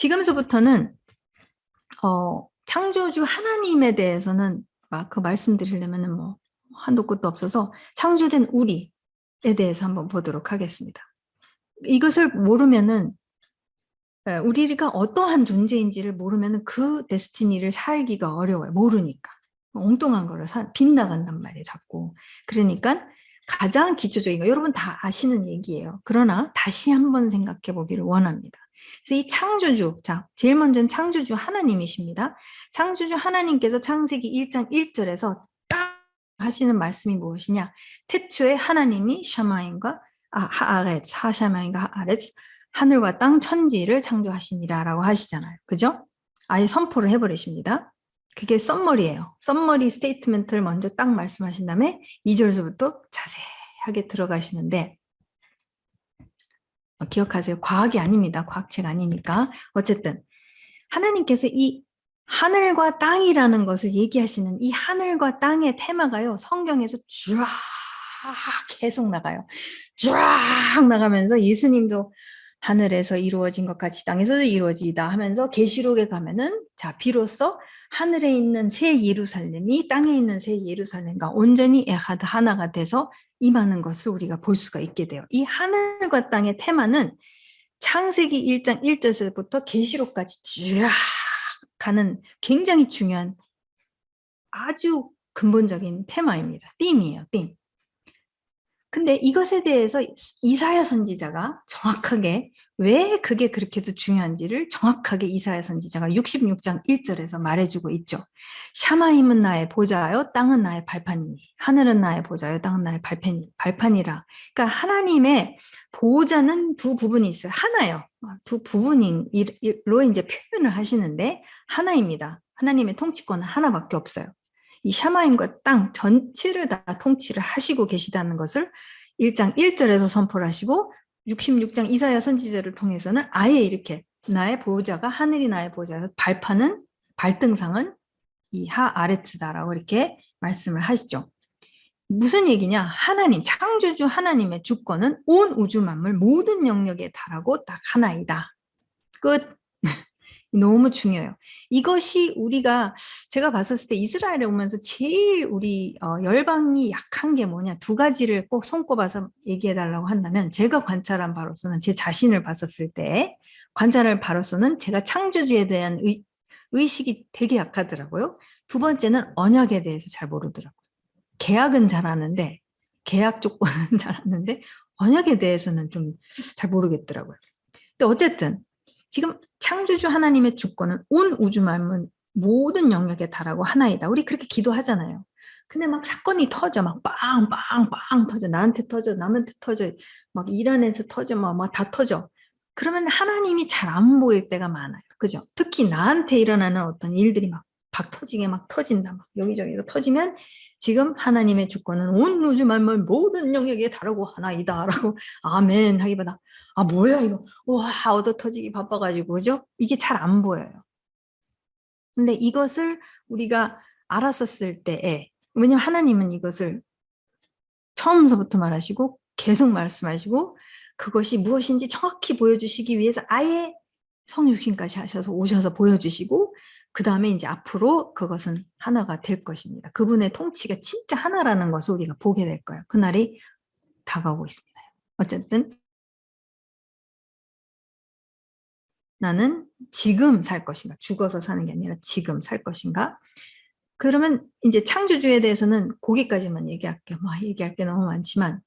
지금서부터는 창조주 하나님에 대해서는 막 그 말씀드리려면은 뭐 한도 끝도 없어서 창조된 우리에 대해서 한번 보도록 하겠습니다. 이것을 모르면은 우리가 어떠한 존재인지를 모르면은 그 데스티니를 살기가 어려워요. 모르니까. 엉뚱한 거를 빗나간단 말이에요, 자꾸. 그러니까 가장 기초적인 거, 여러분 다 아시는 얘기예요. 그러나 다시 한번 생각해 보기를 원합니다. 그래서 이 창조주, 자, 제일 먼저는 창조주 하나님이십니다. 창조주 하나님께서 창세기 1장 1절에서 딱 하시는 말씀이 무엇이냐? 태초에 하나님이 샤마임과 하아렛, 하샤마임과 하아렛, 하늘과 땅 천지를 창조하시니라 라고 하시잖아요. 그죠? 아예 선포를 해버리십니다. 그게 썸머리예요. 썸머리 스테이트멘트를 먼저 딱 말씀하신 다음에 2절서부터 자세하게 들어가시는데 기억하세요. 과학이 아닙니다. 과학책 아니니까. 어쨌든 하나님께서 이 하늘과 땅이라는 것을 얘기하시는 이 하늘과 땅의 테마가요. 성경에서 쫙 계속 나가요. 쫙 나가면서 예수님도 하늘에서 이루어진 것 같이 땅에서도 이루어지다 하면서 계시록에 가면은 자 비로소 하늘에 있는 새 예루살렘이 땅에 있는 새 예루살렘과 온전히 에하드 하나가 돼서 임하는 것을 우리가 볼 수가 있게 돼요. 이 하늘과 땅의 테마는 창세기 1장 1절부터 계시록까지 쫙 가는 굉장히 중요한 아주 근본적인 테마입니다. 띠임이에요. 띠임. 근데 이것에 대해서 이사야 선지자가 정확하게 왜 그게 그렇게도 중요한지를 정확하게 이사야 선지자가 66장 1절에서 말해주고 있죠. 샤마임은 나의 보좌요 땅은 나의 발판이니 하늘은 나의 보좌요 땅은 나의 발판이라. 그러니까 하나님의 보좌는 두 부분이 있어요. 하나요. 두 부분으로 이제 표현을 하시는데 하나입니다. 하나님의 통치권은 하나밖에 없어요. 이 샤마임과 땅 전체를 다 통치를 하시고 계시다는 것을 1장 1절에서 선포를 하시고 66장 이사야 선지자를 통해서는 아예 이렇게 나의 보호자가 하늘이 나의 보호자여서 발판은 발등상은 이 하아레츠다라고 이렇게 말씀을 하시죠. 무슨 얘기냐? 하나님, 창조주 하나님의 주권은 온 우주 만물 모든 영역에 달하고 딱 하나이다. 끝. 너무 중요해요. 이것이 우리가 제가 봤었을 때 이스라엘에 오면서 제일 우리 열방이 약한 게 뭐냐 두 가지를 꼭 손꼽아서 얘기해달라고 한다면 제가 관찰한 바로서는 제 자신을 봤었을 때 관찰할 바로서는 제가 창조주에 대한 의식이 되게 약하더라고요. 두 번째는 언약에 대해서 잘 모르더라고요. 계약은 잘 아는데 계약 조건은 잘 아는데 언약에 대해서는 좀 잘 모르겠더라고요. 근데 어쨌든 지금 창조주 하나님의 주권은 온 우주 만물 모든 영역에 달하고 하나이다. 우리 그렇게 기도하잖아요. 근데 막 사건이 터져. 막 빵빵빵 터져. 나한테 터져. 남한테 터져. 막 일 안에서 터져. 막 다 터져. 그러면 하나님이 잘 안 보일 때가 많아요. 그죠? 특히 나한테 일어나는 어떤 일들이 막 터지게 막 터진다. 막 여기저기서 터지면 지금 하나님의 주권은 온 우주 만물 모든 영역에 다르고 하나이다. 라고 아멘 하기보다 뭐야 이거 와 얻어 터지기 바빠가지고 그죠? 이게 잘 안 보여요. 근데 이것을 우리가 알았었을 때에 왜냐면 하나님은 이것을 처음서부터 말하시고 계속 말씀하시고 그것이 무엇인지 정확히 보여주시기 위해서 아예 성육신까지 하셔서 오셔서 보여주시고 그 다음에 이제 앞으로 그것은 하나가 될 것입니다. 그분의 통치가 진짜 하나라는 것을 우리가 보게 될 거예요. 그날이 다가오고 있습니다. 어쨌든 나는 지금 살 것인가? 죽어서 사는 게 아니라 지금 살 것인가? 그러면 이제 창조주에 대해서는 거기까지만 얘기할게요. 얘기할 게 너무 많지만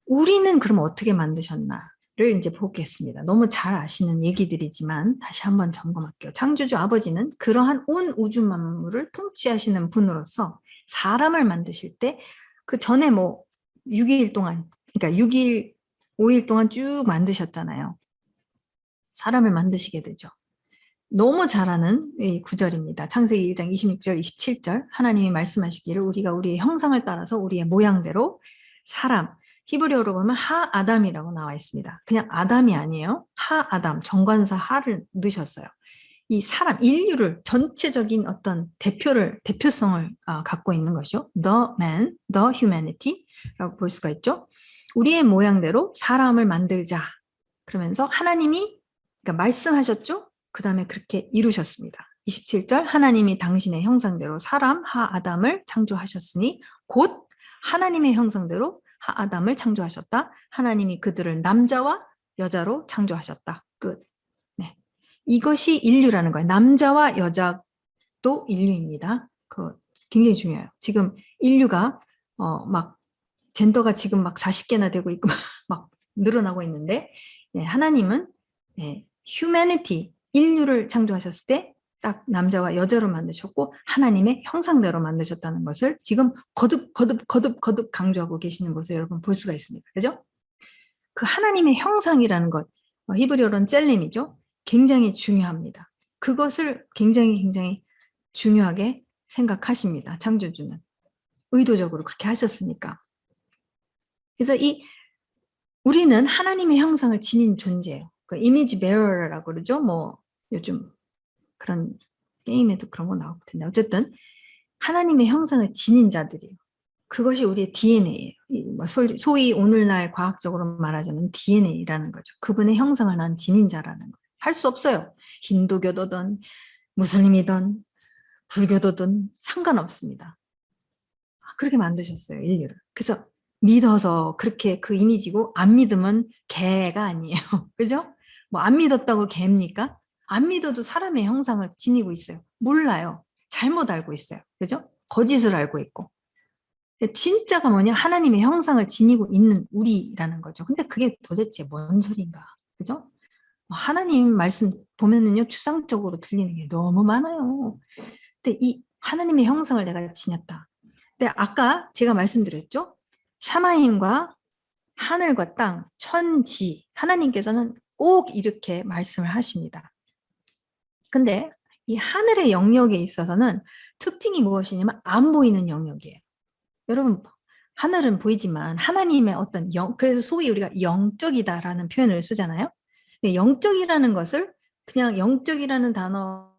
우리는 그럼 어떻게 만드셨나를 이제 보겠습니다. 너무 잘 아시는 얘기들이지만 다시 한번 점검할게요. 창조주 아버지는 그러한 온 우주 만물을 통치하시는 분으로서 사람을 만드실 때 그 전에 6일 동안 그러니까 6일, 5일 동안 쭉 만드셨잖아요. 사람을 만드시게 되죠. 너무 잘 아는 이 구절입니다. 창세기 1장 26절, 27절 하나님이 말씀하시기를 우리가 우리의 형상을 따라서 우리의 모양대로 사람, 히브리어로 보면 하아담이라고 나와 있습니다. 그냥 아담이 아니에요. 하아담, 정관사 하를 넣으셨어요. 이 사람, 인류를 전체적인 어떤 대표성을 갖고 있는 것이죠. The man, the humanity라고 볼 수가 있죠. 우리의 모양대로 사람을 만들자. 그러면서 하나님이 그러니까 말씀하셨죠. 그 다음에 그렇게 이루셨습니다. 27절 하나님이 당신의 형상대로 사람 하아담을 창조하셨으니 곧 하나님의 형상대로 하아담을 창조하셨다. 하나님이 그들을 남자와 여자로 창조하셨다. 끝. 네. 이것이 인류라는 거예요. 남자와 여자도 인류입니다. 굉장히 중요해요. 지금 인류가 막 젠더가 지금 막 40개나 되고 있고 막 늘어나고 있는데 네, 하나님은 네, humanity, 인류를 창조하셨을 때 딱 남자와 여자로 만드셨고 하나님의 형상대로 만드셨다는 것을 지금 거듭 강조하고 계시는 것을 여러분 볼 수가 있습니다. 그죠? 그 하나님의 형상이라는 것, 히브리어로는 젤렘이죠. 굉장히 중요합니다. 그것을 굉장히 중요하게 생각하십니다. 창조주는. 의도적으로 그렇게 하셨으니까. 그래서 우리는 하나님의 형상을 지닌 존재예요. 그 이미지 베어러라고 그러죠. 뭐 요즘 그런 게임에도 그런 거 나올 텐데 어쨌든 하나님의 형상을 지닌 자들이에요. 그것이 우리의 DNA예요. 소위 오늘날 과학적으로 말하자면 DNA라는 거죠. 그분의 형상을 난 지닌 자라는 거예요. 할 수 없어요. 힌두교도든 무슬림이든 불교도든 상관없습니다. 그렇게 만드셨어요, 인류를. 그래서 믿어서 그렇게 그 이미지고 안 믿으면 개가 아니에요. 그죠? 뭐 안 믿었다고 개입니까? 안 믿어도 사람의 형상을 지니고 있어요. 몰라요. 잘못 알고 있어요. 그죠? 거짓을 알고 있고. 진짜가 뭐냐? 하나님의 형상을 지니고 있는 우리라는 거죠. 근데 그게 도대체 뭔 소린가? 그죠? 하나님 말씀 보면은요, 추상적으로 들리는 게 너무 많아요. 근데 이 하나님의 형상을 내가 지녔다. 근데 아까 제가 말씀드렸죠? 샤마임과 하늘과 땅, 천지, 하나님께서는 꼭 이렇게 말씀을 하십니다. 근데 이 하늘의 영역에 있어서는 특징이 무엇이냐면 안 보이는 영역이에요. 여러분, 하늘은 보이지만 하나님의 어떤 그래서 소위 우리가 영적이다라는 표현을 쓰잖아요. 근데 영적이라는 것을 그냥 영적이라는 단어는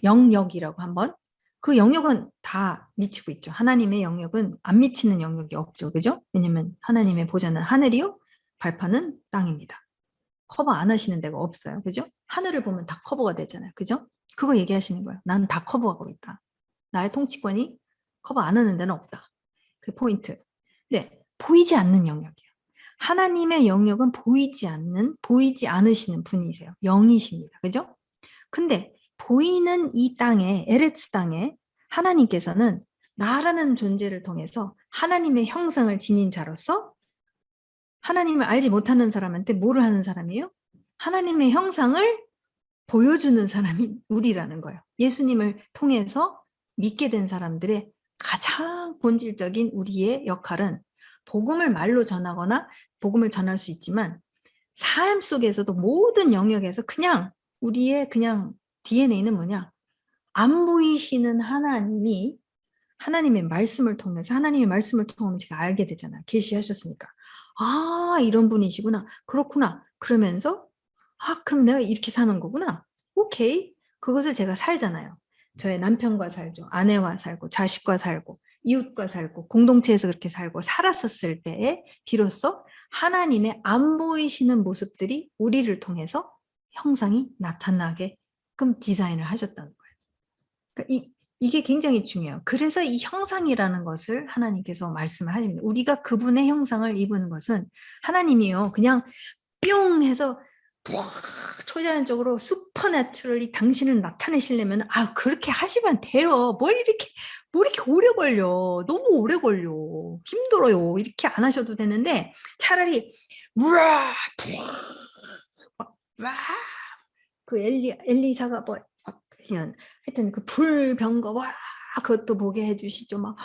영역이라고 한번 그 영역은 다 미치고 있죠. 하나님의 영역은 안 미치는 영역이 없죠. 그죠? 왜냐면 하나님의 보좌는 하늘이요, 발판은 땅입니다. 커버 안 하시는 데가 없어요. 그죠? 하늘을 보면 다 커버가 되잖아요. 그죠? 그거 얘기하시는 거예요. 나는 다 커버하고 있다. 나의 통치권이 커버 안 하는 데는 없다. 그 포인트. 네, 보이지 않는 영역이에요. 하나님의 영역은 보이지 않으시는 분이세요. 영이십니다. 그죠? 근데 보이는 이 땅에, 에레츠 땅에 하나님께서는 나라는 존재를 통해서 하나님의 형상을 지닌 자로서 하나님을 알지 못하는 사람한테 뭐를 하는 사람이에요? 하나님의 형상을 보여주는 사람이 우리라는 거예요. 예수님을 통해서 믿게 된 사람들의 가장 본질적인 우리의 역할은 복음을 말로 전하거나 복음을 전할 수 있지만 삶 속에서도 모든 영역에서 그냥 우리의 그냥 DNA는 뭐냐? 안 보이시는 하나님이 하나님의 말씀을 통해서 제가 알게 되잖아요. 계시하셨으니까. 아, 이런 분이시구나. 그렇구나. 그러면서 그럼 내가 이렇게 사는 거구나. 오케이. 그것을 제가 살잖아요. 저의 남편과 살죠. 아내와 살고 자식과 살고 이웃과 살고 공동체에서 그렇게 살고 살았었을 때에 비로소 하나님의 안 보이시는 모습들이 우리를 통해서 형상이 나타나게끔 디자인을 하셨다는 거예요. 그러니까 이게 굉장히 중요해요. 그래서 이 형상이라는 것을 하나님께서 말씀을 하십니다. 우리가 그분의 형상을 입은 것은 하나님이요. 그냥 뿅 해서 초자연적으로 슈퍼내추럴리 당신을 나타내시려면 그렇게 하시면 돼요. 뭘 이렇게 오래 걸려. 너무 오래 걸려. 힘들어요. 이렇게 안 하셔도 되는데 차라리 우라 그 엘리사가 뭐 하여튼 그 불병거 그것도 보게 해주시죠. 막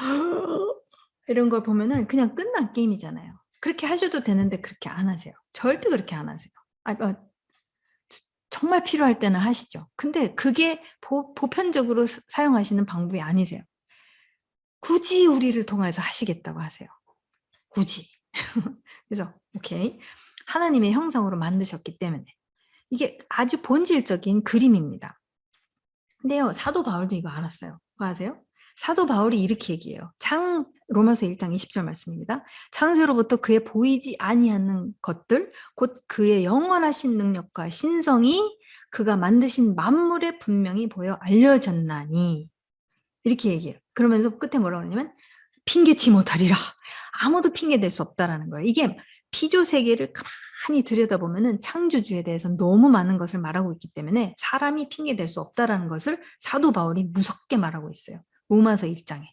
이런 걸 보면은 그냥 끝난 게임이잖아요. 그렇게 하셔도 되는데 그렇게 안 하세요. 절대 그렇게 안 하세요. 정말 필요할 때는 하시죠. 근데 그게 보편적으로 사용하시는 방법이 아니세요. 굳이 우리를 통해서 하시겠다고 하세요. 굳이. 그래서 오케이. 하나님의 형상으로 만드셨기 때문에 이게 아주 본질적인 그림입니다. 근데요, 사도 바울도 이거 알았어요. 그거 아세요? 사도 바울이 이렇게 얘기해요. 로마서 1장 20절 말씀입니다. 창세로부터 그의 보이지 아니하는 것들 곧 그의 영원하신 능력과 신성이 그가 만드신 만물에 분명히 보여 알려졌나니 이렇게 얘기해요. 그러면서 끝에 뭐라고 하냐면 핑계치 못하리라. 아무도 핑계댈 수 없다라는 거예요. 이게 피조 세계를 가만히 들여다보면은 창조주에 대해서 너무 많은 것을 말하고 있기 때문에 사람이 핑계댈 수 없다라는 것을 사도 바울이 무섭게 말하고 있어요. 로마서 1장에.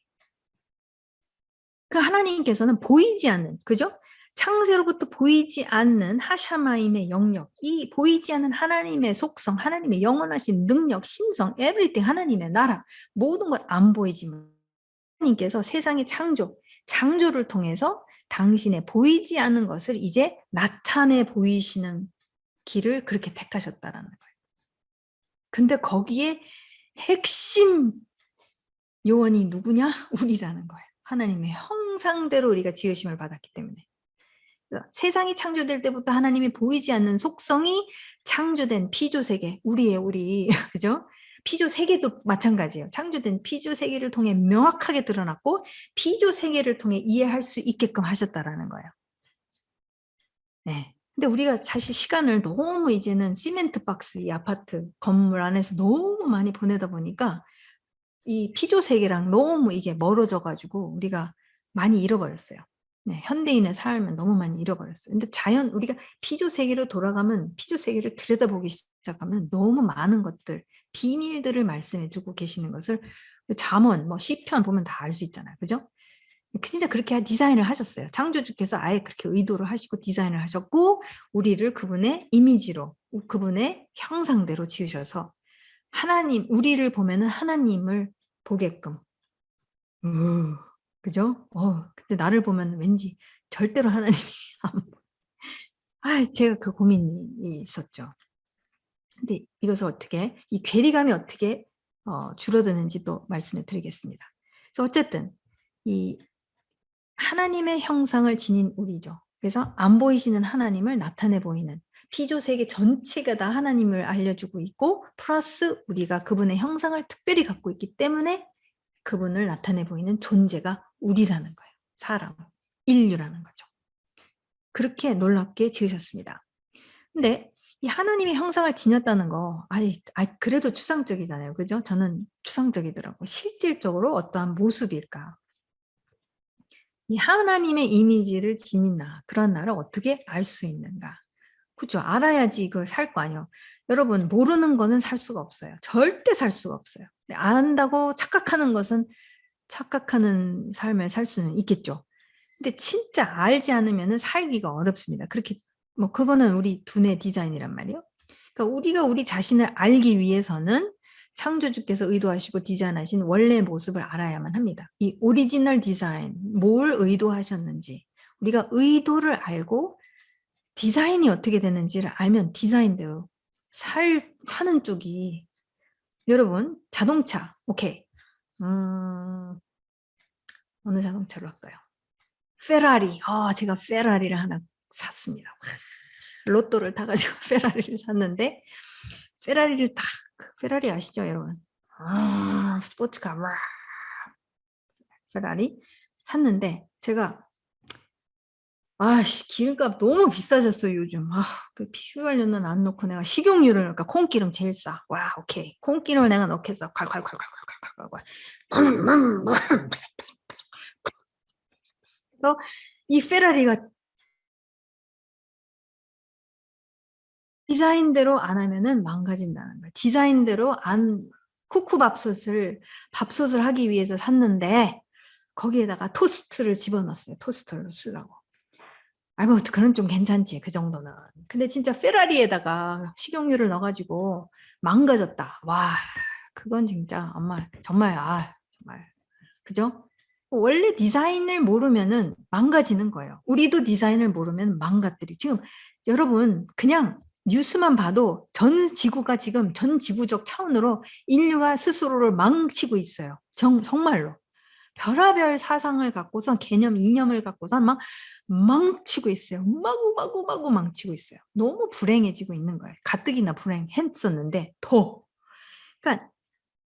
그 하나님께서는 보이지 않는, 그죠? 창세로부터 보이지 않는 하샤마임의 영역, 이 보이지 않는 하나님의 속성, 하나님의 영원하신 능력, 신성, everything, 하나님의 나라, 모든 걸 안 보이지만 하나님께서 세상의 창조를 통해서 당신의 보이지 않는 것을 이제 나타내 보이시는 길을 그렇게 택하셨다라는 거예요. 근데 거기에 핵심 요원이 누구냐? 우리라는 거예요. 하나님의 형상대로 우리가 지으심을 받았기 때문에. 세상이 창조될 때부터 하나님이 보이지 않는 속성이 창조된 피조세계, 우리 그죠? 피조세계도 마찬가지예요. 창조된 피조세계를 통해 명확하게 드러났고 피조세계를 통해 이해할 수 있게끔 하셨다라는 거예요. 네. 근데 우리가 사실 시간을 너무 이제는 시멘트 박스, 이 아파트 건물 안에서 너무 많이 보내다 보니까 이 피조세계랑 너무 이게 멀어져 가지고 우리가 많이 잃어버렸어요. 네, 현대인의 삶은 너무 많이 잃어버렸어요. 근데 우리가 피조세계로 돌아가면 피조세계를 들여다보기 시작하면 너무 많은 것들, 비밀들을 말씀해 주고 계시는 것을 잠언, 시편 보면 다 알 수 있잖아요. 그죠? 진짜 그렇게 디자인을 하셨어요. 창조주께서 아예 그렇게 의도를 하시고 디자인을 하셨고 우리를 그분의 이미지로, 그분의 형상대로 지으셔서 하나님, 우리를 보면은 하나님을 보게끔. 그죠? 근데 나를 보면 왠지 절대로 하나님이 안 보여. 제가 그 고민이 있었죠. 근데 이것을 어떻게, 이 괴리감이 어떻게 줄어드는지 또 말씀을 드리겠습니다. 그래서 어쨌든 이 하나님의 형상을 지닌 우리죠. 그래서 안 보이시는 하나님을 나타내 보이는 피조세계 전체가 다 하나님을 알려주고 있고 플러스 우리가 그분의 형상을 특별히 갖고 있기 때문에 그분을 나타내 보이는 존재가 우리라는 거예요. 사람, 인류라는 거죠. 그렇게 놀랍게 지으셨습니다. 근데 이 하나님의 형상을 지녔다는 거, 그래도 추상적이잖아요. 그죠? 저는 추상적이더라고요. 실질적으로 어떠한 모습일까? 이 하나님의 이미지를 지닌 나, 그런 나를 어떻게 알 수 있는가? 그렇죠. 알아야지 이걸 살 거 아니에요. 여러분, 모르는 거는 살 수가 없어요. 절대 살 수가 없어요. 안다고 착각하는 것은 착각하는 삶을 살 수는 있겠죠. 근데 진짜 알지 않으면 살기가 어렵습니다. 그렇게 그거는 우리 두뇌 디자인이란 말이에요. 그러니까 우리가 우리 자신을 알기 위해서는 창조주께서 의도하시고 디자인하신 원래 모습을 알아야만 합니다. 이 오리지널 디자인, 뭘 의도하셨는지 우리가 의도를 알고 디자인이 어떻게 되는지를 알면 디자인대로 사는 쪽이, 여러분 자동차 오케이, 어느 자동차로 할까요? 페라리. 제가 페라리를 하나 샀습니다. 로또를 타가지고 페라리를 샀는데 페라리 아시죠 여러분? 스포츠카 페라리 샀는데 제가 기름값 너무 비싸졌어요 요즘. 그 피부관련은 안 넣고 내가 식용유를 넣을까? 콩기름 제일 싸. 오케이. 콩기름을 내가 넣겠어. 콸콸콸콸콸콸콸. 그래서 이 페라리가 디자인대로 안 하면은 망가진다는 거예요. 디자인대로 밥솥을 하기 위해서 샀는데 거기에다가 토스트를 집어넣었어요. 토스터를 쓰려고. 그건 좀 괜찮지, 그 정도는. 근데 진짜 페라리에다가 식용유를 넣어가지고 망가졌다. 그건 진짜 정말 그죠? 원래 디자인을 모르면은 망가지는 거예요. 우리도 디자인을 모르면 망가뜨리. 지금 여러분 그냥 뉴스만 봐도 전 지구적 차원으로 인류가 스스로를 망치고 있어요. 정말로. 별의별 사상을 갖고서 이념을 갖고서 막 망치고 있어요. 마구 망치고 있어요. 너무 불행해지고 있는 거예요. 가뜩이나 불행했었는데 그러니까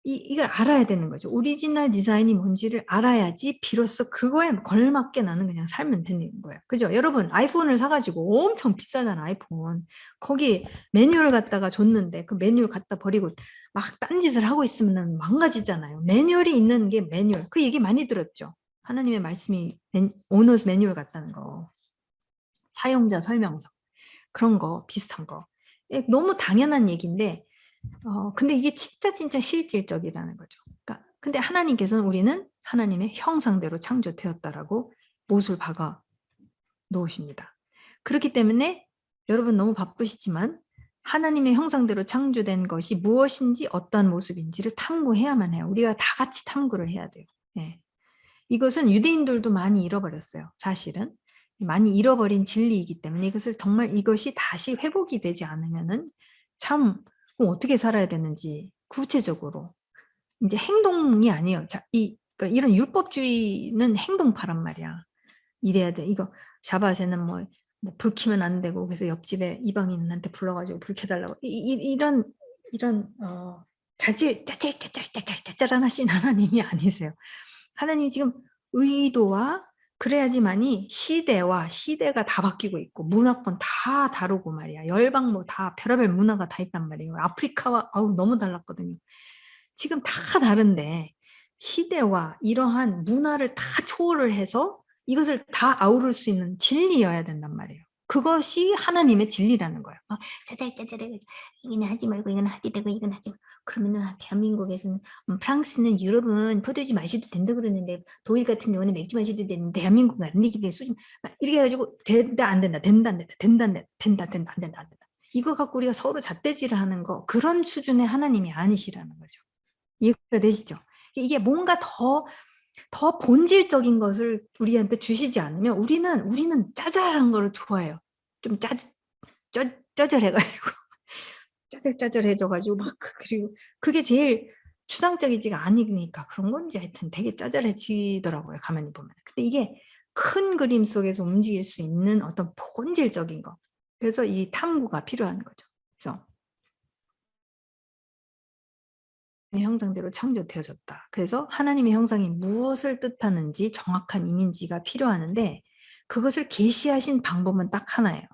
이걸 알아야 되는 거죠. 오리지널 디자인이 뭔지를 알아야지 비로소 그거에 걸맞게 나는 그냥 살면 되는 거예요. 그죠? 여러분 아이폰을 사가지고 엄청 비싸잖아 아이폰. 거기 매뉴얼 갖다가 줬는데 그 매뉴얼 갖다 버리고 막 딴짓을 하고 있으면 망가지잖아요. 매뉴얼이 있는 게 매뉴얼. 그 얘기 많이 들었죠. 하나님의 말씀이 오너스 매뉴얼 같다는 거. 사용자 설명서. 그런 거 비슷한 거. 너무 당연한 얘기인데 근데 이게 진짜 실질적이라는 거죠. 그러니까 근데 하나님께서는 우리는 하나님의 형상대로 창조되었다라고 못을 박아 놓으십니다. 그렇기 때문에 여러분 너무 바쁘시지만 하나님의 형상대로 창조된 것이 무엇인지 어떠한 모습인지를 탐구해야만 해요. 우리가 다 같이 탐구를 해야 돼요. 예. 이것은 유대인들도 많이 잃어버렸어요. 사실은. 많이 잃어버린 진리이기 때문에 이것을 정말 이것이 다시 회복이 되지 않으면은 참 어떻게 살아야 되는지 구체적으로 이제 행동이 아니에요. 자, 그러니까 이런 율법주의는 행동파란 말이야. 이래야 돼. 이거 샤바세는 불 켜면 안 되고 그래서 옆집에 이방인한테 불러가지고 불 켜달라고 이런 짜잘짜잘짜잘짜잘한 하신 하나님이 아니세요. 하나님이 지금 의도와 그래야지만이 시대가 다 바뀌고 있고 문화권 다 다르고 말이야. 열방 다 별의별 문화가 다 있단 말이에요. 아프리카와 너무 달랐거든요. 지금 다 다른데 시대와 이러한 문화를 다 초월을 해서 이것을 다 아우를 수 있는 진리여야 된단 말이에요. 그것이 하나님의 진리라는 거예요. 짜잘짜잘해 이거는 하지 말고 이건 하지 되고 이건 하지 말고 그러면은 대한민국에서는 프랑스는 유럽은 포도주 마셔도 된다 그러는데 독일 같은 경우는 맥주 마셔도 되는데 대한민국은 안 되기 수준 이렇게 해가지고 된다 안 된다 된다 안 된다 된다 안 된다 된다 안 된다 안 된다 안 된다 이거 갖고 우리가 서로 잣대질을 하는 거 그런 수준의 하나님이 아니시라는 거죠. 이해가 되시죠? 이게 뭔가 더 본질적인 것을 우리한테 주시지 않으면 우리는 짜잘한 거를 좋아해요. 좀 짜잘해가지고 짜잘짜잘해져가지고 그리고 그게 제일 추상적이지가 않으니까 그런 건지 하여튼 되게 짜잘해지더라고요. 가만히 보면. 근데 이게 큰 그림 속에서 움직일 수 있는 어떤 본질적인 거. 그래서 이 탐구가 필요한 거죠. 그래서 형상대로 창조되어졌다. 그래서 하나님의 형상이 무엇을 뜻하는지 정확한 이미지가 필요하는데 그것을 계시하신 방법은 딱 하나예요.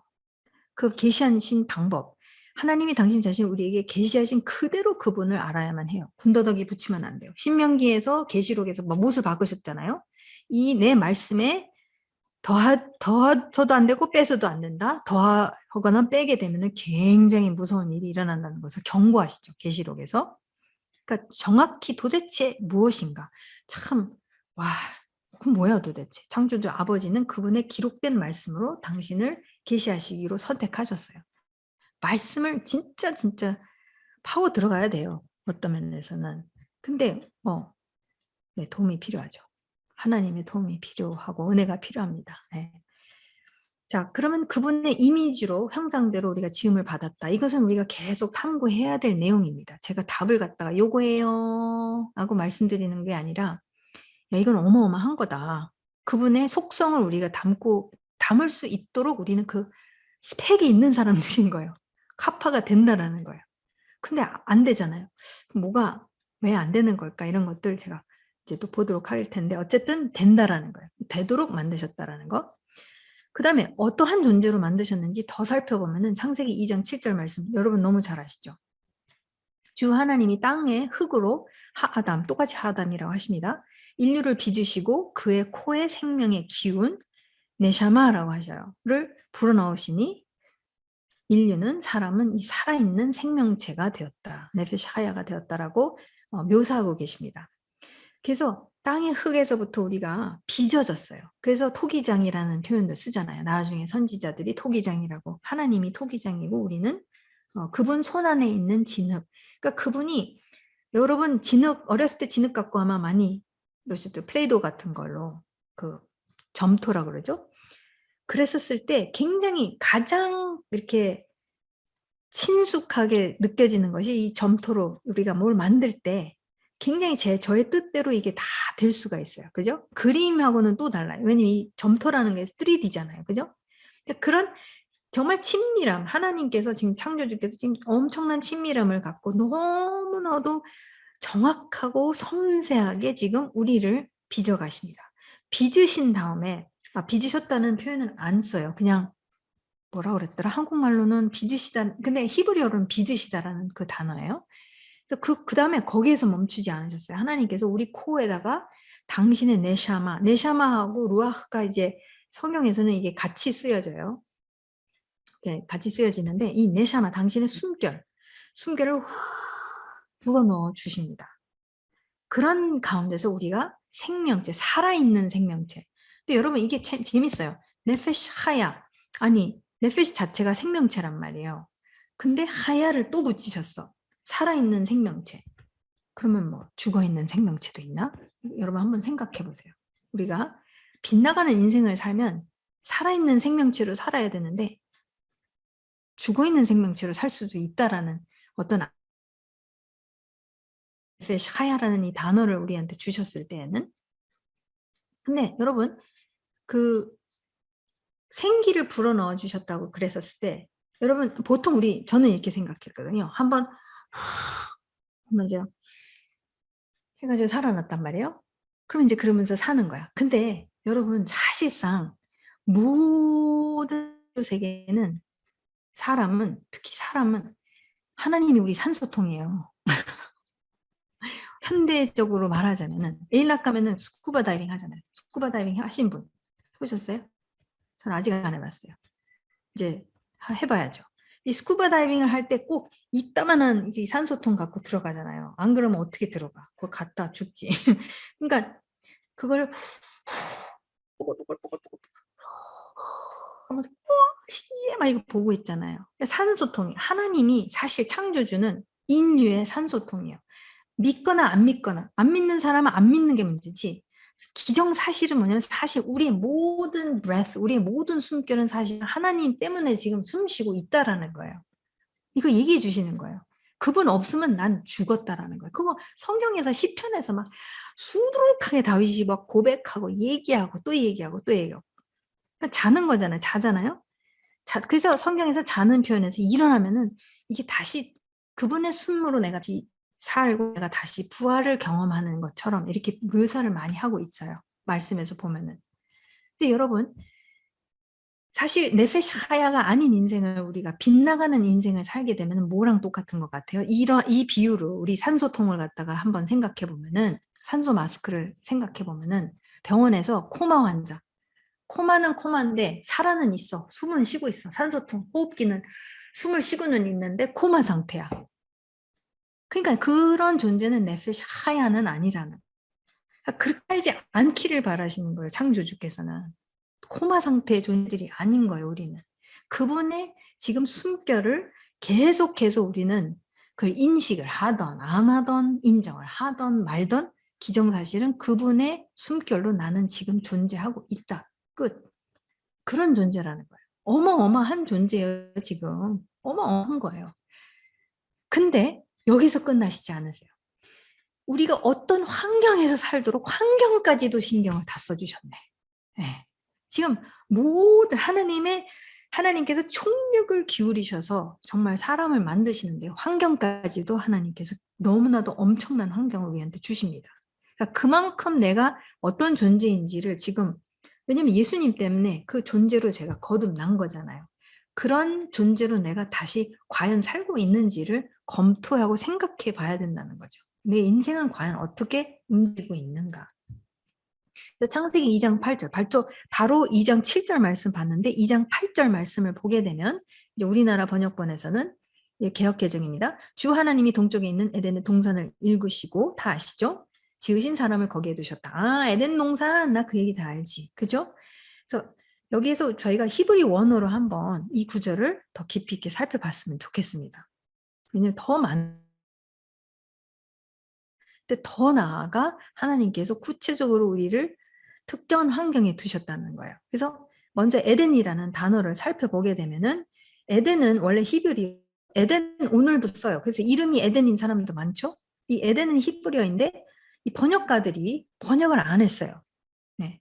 그 계시하신 방법. 하나님이 당신 자신을 우리에게 계시하신 그대로 그분을 알아야만 해요. 군더더기 붙이면 안 돼요. 신명기에서 계시록에서 못을 바꾸셨잖아요. 이 내 말씀에 더서도 안 되고 빼서도 안 된다. 더하거나 빼게 되면 굉장히 무서운 일이 일어난다는 것을 경고하시죠. 계시록에서. 그러니까 정확히 도대체 무엇인가. 참, 와, 그럼 뭐야 도대체. 창조주 아버지는 그분의 기록된 말씀으로 당신을 계시하시기로 선택하셨어요. 말씀을 진짜 파고 들어가야 돼요. 어떤 면에서는. 근데 네, 도움이 필요하죠. 하나님의 도움이 필요하고 은혜가 필요합니다. 네. 자, 그러면 그분의 이미지로 형상대로 우리가 지음을 받았다. 이것은 우리가 계속 탐구해야 될 내용입니다. 제가 답을 갖다가 요거예요 하고 말씀드리는 게 아니라 야, 이건 어마어마한 거다. 그분의 속성을 우리가 담을 수 있도록 우리는 그 스펙이 있는 사람들인 거예요. 카파가 된다라는 거예요. 근데 안 되잖아요. 뭐가 왜 안 되는 걸까? 이런 것들 제가 이제 또 보도록 할 텐데 어쨌든 된다라는 거예요. 되도록 만드셨다라는 거. 그 다음에 어떠한 존재로 만드셨는지 더 살펴보면 창세기 2장 7절 말씀 여러분 너무 잘 아시죠? 주 하나님이 땅의 흙으로 하아담 똑같이 하아담이라고 하십니다. 인류를 빚으시고 그의 코에 생명의 기운 네샤마라고 하셔요.를 불어넣으시니 인류는 사람은 이 살아있는 생명체가 되었다. 네페샤야가 되었다라고 묘사하고 계십니다. 그래서 땅의 흙에서부터 우리가 빚어졌어요. 그래서 토기장이라는 표현도 쓰잖아요. 나중에 선지자들이 토기장이라고. 하나님이 토기장이고 우리는 그분 손 안에 있는 진흙. 그러니까 그분이 여러분 진흙 어렸을 때 진흙 갖고 아마 많이 노셨죠. 플레이도 같은 걸로 그 점토라고 그러죠. 그랬었을 때 굉장히 가장 이렇게 친숙하게 느껴지는 것이 이 점토로 우리가 뭘 만들 때 굉장히 저의 뜻대로 이게 다 될 수가 있어요. 그죠? 그림하고는 또 달라요. 왜냐면 이 점토라는 게 3D잖아요. 그죠? 그런 정말 친밀함, 하나님께서 지금 창조주께서 지금 엄청난 친밀함을 갖고 너무나도 정확하고 섬세하게 지금 우리를 빚어가십니다. 빚으신 다음에 빚으셨다는 표현은 안 써요. 그냥 뭐라 그랬더라? 한국말로는 빚으시다. 근데 히브리어로는 빚으시다라는 그 단어예요. 그래서 그 다음에 거기에서 멈추지 않으셨어요. 하나님께서 우리 코에다가 당신의 네샤마하고 루아흐가 이제 성경에서는 이게 같이 쓰여져요. 같이 쓰여지는데 이 네샤마, 당신의 숨결을 후 불어넣어 주십니다. 그런 가운데서 우리가 생명체, 살아있는 생명체. 근데 여러분 이게 참 재밌어요. 네페시 하야. 아니 네페시 자체가 생명체란 말이에요. 근데 하야를 또 붙이셨어. 살아있는 생명체. 그러면 뭐 죽어있는 생명체도 있나? 여러분 한번 생각해 보세요. 우리가 빗나가는 인생을 살면 살아있는 생명체로 살아야 되는데 죽어있는 생명체로 살 수도 있다라는 어떤 하야라는 이 단어를 우리한테 주셨을 때에는, 근데 여러분 그 생기를 불어넣어 주셨다고 그랬었을 때 여러분 보통 저는 이렇게 생각했거든요. 한번 이제 해가지고 살아났단 말이에요. 그럼 이제 그러면서 사는 거야. 근데 여러분 사실상 모든 세계는 특히 사람은 하나님이 우리 산소통이에요. 현대적으로 말하자면은 에일락 가면은 스쿠버 다이빙 하잖아요. 스쿠버 다이빙 하신 분 보셨어요? 저는 아직 안 해봤어요. 이제 해봐야죠. 이 스쿠버 다이빙을 할 때 꼭 이따만한 이 산소통 갖고 들어가잖아요. 안 그러면 어떻게 들어가? 그거 갔다 죽지. 그러니까 그걸 하면서 신기해 막 이거 보고 있잖아요. 산소통이 하나님이 사실 창조주는 인류의 산소통이에요. 믿거나 안 믿거나, 안 믿는 사람은 안 믿는 게 문제지, 기정사실은 뭐냐면 사실 우리의 모든 breath, 우리의 모든 숨결은 사실 하나님 때문에 지금 숨 쉬고 있다라는 거예요. 이거 얘기해 주시는 거예요. 그분 없으면 난 죽었다라는 거예요. 그거 성경에서 시편에서 막 수두룩하게 다윗이 막 고백하고 얘기하고 또 얘기하고 또 얘기하고. 그러니까 자는 거잖아요. 자잖아요. 그래서 성경에서 자는 표현에서 일어나면은 이게 다시 그분의 숨으로 내가 살고 내가 다시 부활을 경험하는 것처럼 이렇게 묘사를 많이 하고 있어요. 말씀에서 보면은. 근데 여러분 사실 네페시 하야가 아닌 인생을, 우리가 빗나가는 인생을 살게 되면 뭐랑 똑같은 것 같아요? 이 비유로 우리 산소통을 갖다가 한번 생각해 보면은, 산소 마스크를 생각해 보면은 병원에서 코마 환자, 코마는 코마인데 살아는 있어. 숨은 쉬고 있어. 산소통, 호흡기는 숨을 쉬고는 있는데 코마 상태야. 그러니까 그런 존재는 네페시 하야는 아니라는. 그러니까 그렇게 살지 않기를 바라시는 거예요. 창조주께서는. 코마 상태의 존재들이 아닌 거예요. 우리는. 그분의 지금 숨결을 계속해서 우리는 그 인식을 하던 안 하던, 인정을 하던 말던, 기정사실은 그분의 숨결로 나는 지금 존재하고 있다. 끝. 그런 존재라는 거예요. 어마어마한 존재예요. 지금 어마어마한 거예요. 근데 여기서 끝나시지 않으세요. 우리가 어떤 환경에서 살도록 환경까지도 신경을 다 써주셨네. 네. 지금 모든 하나님께서 총력을 기울이셔서 정말 사람을 만드시는데 환경까지도 하나님께서 너무나도 엄청난 환경을 우리한테 주십니다. 그러니까 그만큼 내가 어떤 존재인지를 지금, 왜냐면 예수님 때문에 그 존재로 제가 거듭난 거잖아요. 그런 존재로 내가 다시 과연 살고 있는지를 검토하고 생각해 봐야 된다는 거죠. 내 인생은 과연 어떻게 움직이고 있는가. 창세기 2장 8절, 바로 2장 7절 말씀 봤는데 2장 8절 말씀을 보게 되면 이제 우리나라 번역본에서는 개역개정입니다. 주 하나님이 동쪽에 있는 에덴의 동산을 읽으시고, 다 아시죠? 지으신 사람을 거기에 두셨다. 에덴 동산, 나 그 얘기 다 알지. 그죠? 그래서 여기에서 저희가 히브리 원어로 한번 이 구절을 더 깊이 있게 살펴봤으면 좋겠습니다. 왜냐하면 더 나아가 하나님께서 구체적으로 우리를 특정한 환경에 두셨다는 거예요. 그래서 먼저 에덴이라는 단어를 살펴보게 되면은, 에덴은 원래 히브리, 에덴 오늘도 써요. 그래서 이름이 에덴인 사람도 많죠. 이 에덴은 히브리어인데 이 번역가들이 번역을 안 했어요. 네.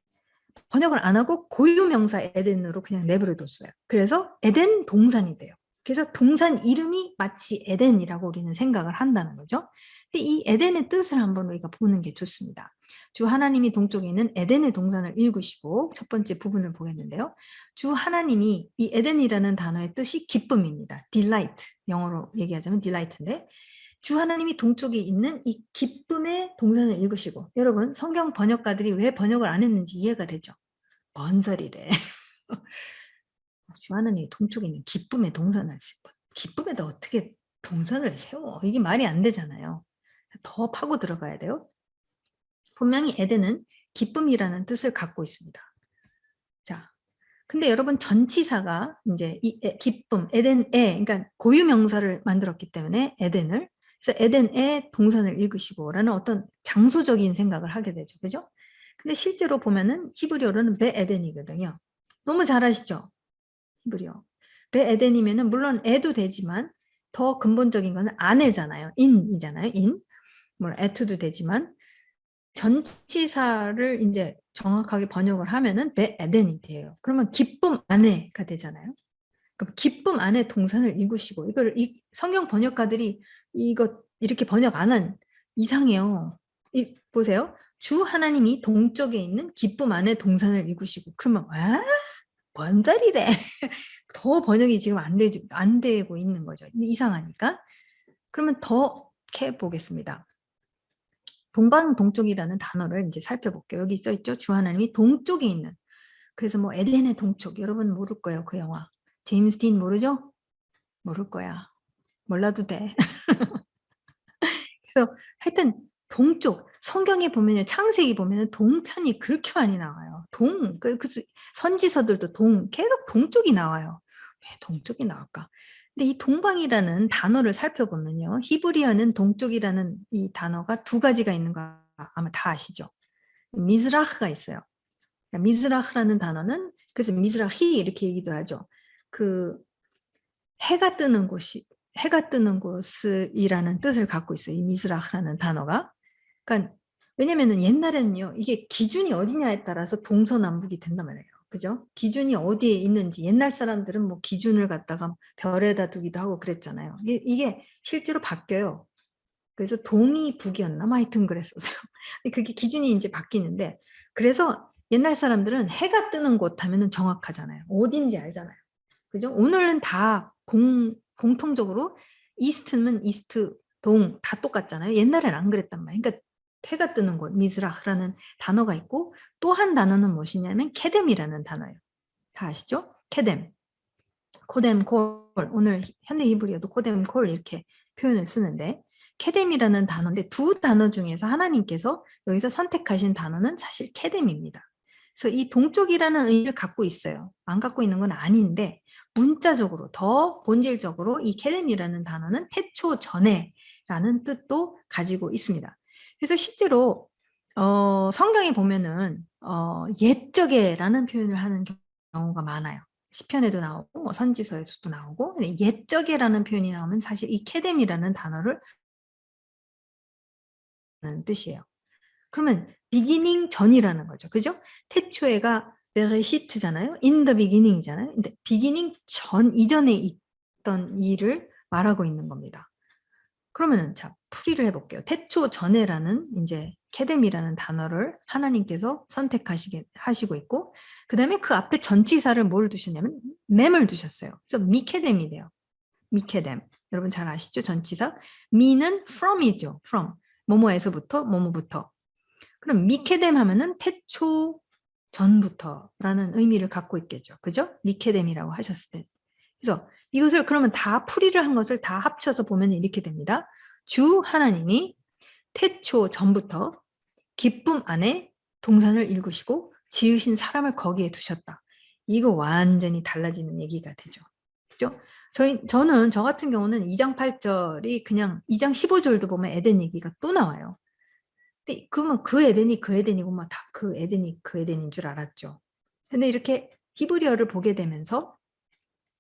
번역을 안 하고 고유명사 에덴으로 그냥 내버려 뒀어요. 그래서 에덴 동산이 돼요. 그래서 동산 이름이 마치 에덴이라고 우리는 생각을 한다는 거죠. 근데 이 에덴의 뜻을 한번 우리가 보는 게 좋습니다. 주 하나님이 동쪽에 있는 에덴의 동산을 일구시고 첫 번째 부분을 보겠는데요. 주 하나님이 이 에덴이라는 단어의 뜻이 기쁨입니다. delight, 영어로 얘기하자면 delight인데 주 하나님이 동쪽에 있는 이 기쁨의 동산을 읽으시고 여러분 성경 번역가들이 왜 번역을 안 했는지 이해가 되죠? 뭔 소리래. 주 하나님이 동쪽에 있는 기쁨의 동산을 기쁨에다 어떻게 동산을 세워? 이게 말이 안 되잖아요. 더 파고 들어가야 돼요. 분명히 에덴은 기쁨이라는 뜻을 갖고 있습니다. 자, 근데 여러분 전치사가 이제 이 기쁨, 에덴에, 그러니까 고유명사를 만들었기 때문에 에덴을, 그래서 에덴의 동산을 읽으시고라는 어떤 장소적인 생각을 하게 되죠. 그죠? 근데 실제로 보면은 히브리어로는 베에덴이거든요. 너무 잘 아시죠? 히브리어. 베에덴이면은 물론 에도 되지만 더 근본적인 거는 아내잖아요. 인이잖아요. 인. 뭐 에트도 되지만 전치사를 이제 정확하게 번역을 하면은 베에덴이 돼요. 그러면 기쁨 안에가 되잖아요. 그럼 기쁨 안에 동산을 읽으시고 이걸 이 성경 번역가들이 이거 이렇게 번역 안 한 이상해요. 보세요. 주 하나님이 동쪽에 있는 기쁨 안에 동산을 읽으시고 그러면 뭔 자리래. 더 번역이 지금 안 되고 있는 거죠. 이상하니까. 그러면 더 캐 보겠습니다. 동방 동쪽이라는 단어를 이제 살펴볼게요. 여기 써 있죠. 주 하나님이 동쪽에 있는. 그래서 뭐 에덴의 동쪽 여러분 모를 거예요. 그 영화. 제임스 딘 모르죠? 모를 거야. 몰라도 돼. 그래서 하여튼 동쪽 성경에 보면요. 창세기 보면은 동편이 그렇게 많이 나와요. 선지서들도 계속 동쪽이 나와요. 왜 동쪽이 나올까? 근데 이 동방이라는 단어를 살펴보면요. 히브리어는 동쪽이라는 이 단어가 두 가지가 있는 거 아마 다 아시죠? 미즈라흐가 있어요. 그러니까 미즈라흐라는 단어는 그래서 미즈라히 이렇게 얘기도 하죠. 그 해가 뜨는 곳이라는 뜻을 갖고 있어요. 이 미즈라흐라는 단어가. 그러니까 왜냐면은 옛날에는요. 이게 기준이 어디냐에 따라서 동서남북이 된단 말이에요. 그죠? 기준이 어디에 있는지 옛날 사람들은 뭐 기준을 갖다가 별에다 두기도 하고 그랬잖아요. 이게 실제로 바뀌어요. 그래서 동이 북이었나? 뭐 하여튼 그랬었어요. 그게 기준이 이제 바뀌는데 그래서 옛날 사람들은 해가 뜨는 곳 하면은 정확하잖아요. 어딘지 알잖아요. 그죠? 오늘은 다 공통적으로 이스트면 이스트, 동 다 똑같잖아요. 옛날엔 안 그랬단 말이에요. 그러니까 해가 뜨는 곳, 미즈라흐라는 단어가 있고 또 한 단어는 무엇이냐면 케뎀이라는 단어예요. 다 아시죠? 케뎀. 코뎀 콜. 오늘 현대 히브리어도 코뎀 콜 이렇게 표현을 쓰는데 케뎀이라는 단어인데 두 단어 중에서 하나님께서 여기서 선택하신 단어는 사실 케뎀입니다. 그래서 이 동쪽이라는 의미를 갖고 있어요. 안 갖고 있는 건 아닌데 문자적으로 더 본질적으로 이 케뎀이라는 단어는 태초 전에라는 뜻도 가지고 있습니다. 그래서 실제로 성경에 보면은 옛적에라는 표현을 하는 경우가 많아요. 시편에도 나오고 뭐 선지서에서도 나오고 근데 옛적에라는 표현이 나오면 사실 이 케뎀이라는 단어를 하는 뜻이에요. 그러면 beginning 전이라는 거죠. 그죠? 태초에가 베레시트잖아요. in the beginning이잖아요. 근데 beginning 전 이전에 있던 일을 말하고 있는 겁니다. 그러면은 자, 풀이를 해볼게요. 태초 전에라는 이제 케뎀이라는 단어를 하나님께서 하시고 있고 그 다음에 그 앞에 전치사를 뭘 두셨냐면 맴을 두셨어요. 그래서 미케뎀이 돼요. 미케뎀. 여러분 잘 아시죠? 전치사. 미는 from이죠. from. 뭐뭐에서부터 뭐뭐부터. 그럼 미케뎀 하면은 태초 전부터라는 의미를 갖고 있겠죠. 그죠? 미케뎀이라고 하셨을 때. 그래서 이것을 그러면 다 풀이를 한 것을 다 합쳐서 보면 이렇게 됩니다. 주 하나님이 태초 전부터 기쁨 안에 동산을 일구시고 지으신 사람을 거기에 두셨다. 이거 완전히 달라지는 얘기가 되죠. 그죠? 저는 저 같은 경우는 2장 8절이 그냥 2장 15절도 보면 에덴 얘기가 또 나와요. 근데 그러면 그 에덴이 그 에덴이고 막 다 그 에덴이 그 에덴인 줄 알았죠. 근데 이렇게 히브리어를 보게 되면서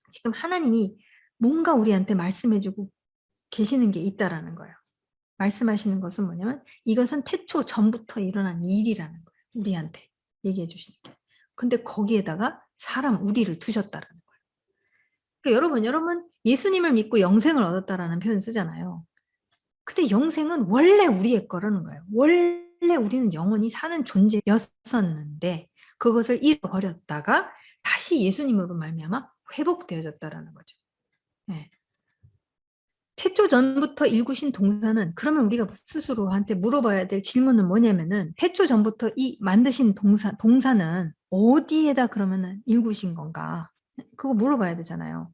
지금 하나님이 뭔가 우리한테 말씀해주고 계시는 게 있다라는 거예요. 말씀하시는 것은 뭐냐면 이것은 태초 전부터 일어난 일이라는 거예요. 우리한테 얘기해 주시는 게. 근데 거기에다가 사람 우리를 두셨다라는 거예요. 그러니까 여러분 예수님을 믿고 영생을 얻었다라는 표현 쓰잖아요. 근데 영생은 원래 우리의 거라는 거예요. 원래 우리는 영원히 사는 존재였었는데 그것을 잃어버렸다가 다시 예수님으로 말미암아 회복되어졌다라는 거죠. 네. 태초 전부터 일구신 동사는, 그러면 우리가 스스로한테 물어봐야 될 질문은 뭐냐면은, 태초 전부터 이 만드신 동사는 어디에다 그러면은 일구신 건가? 그거 물어봐야 되잖아요.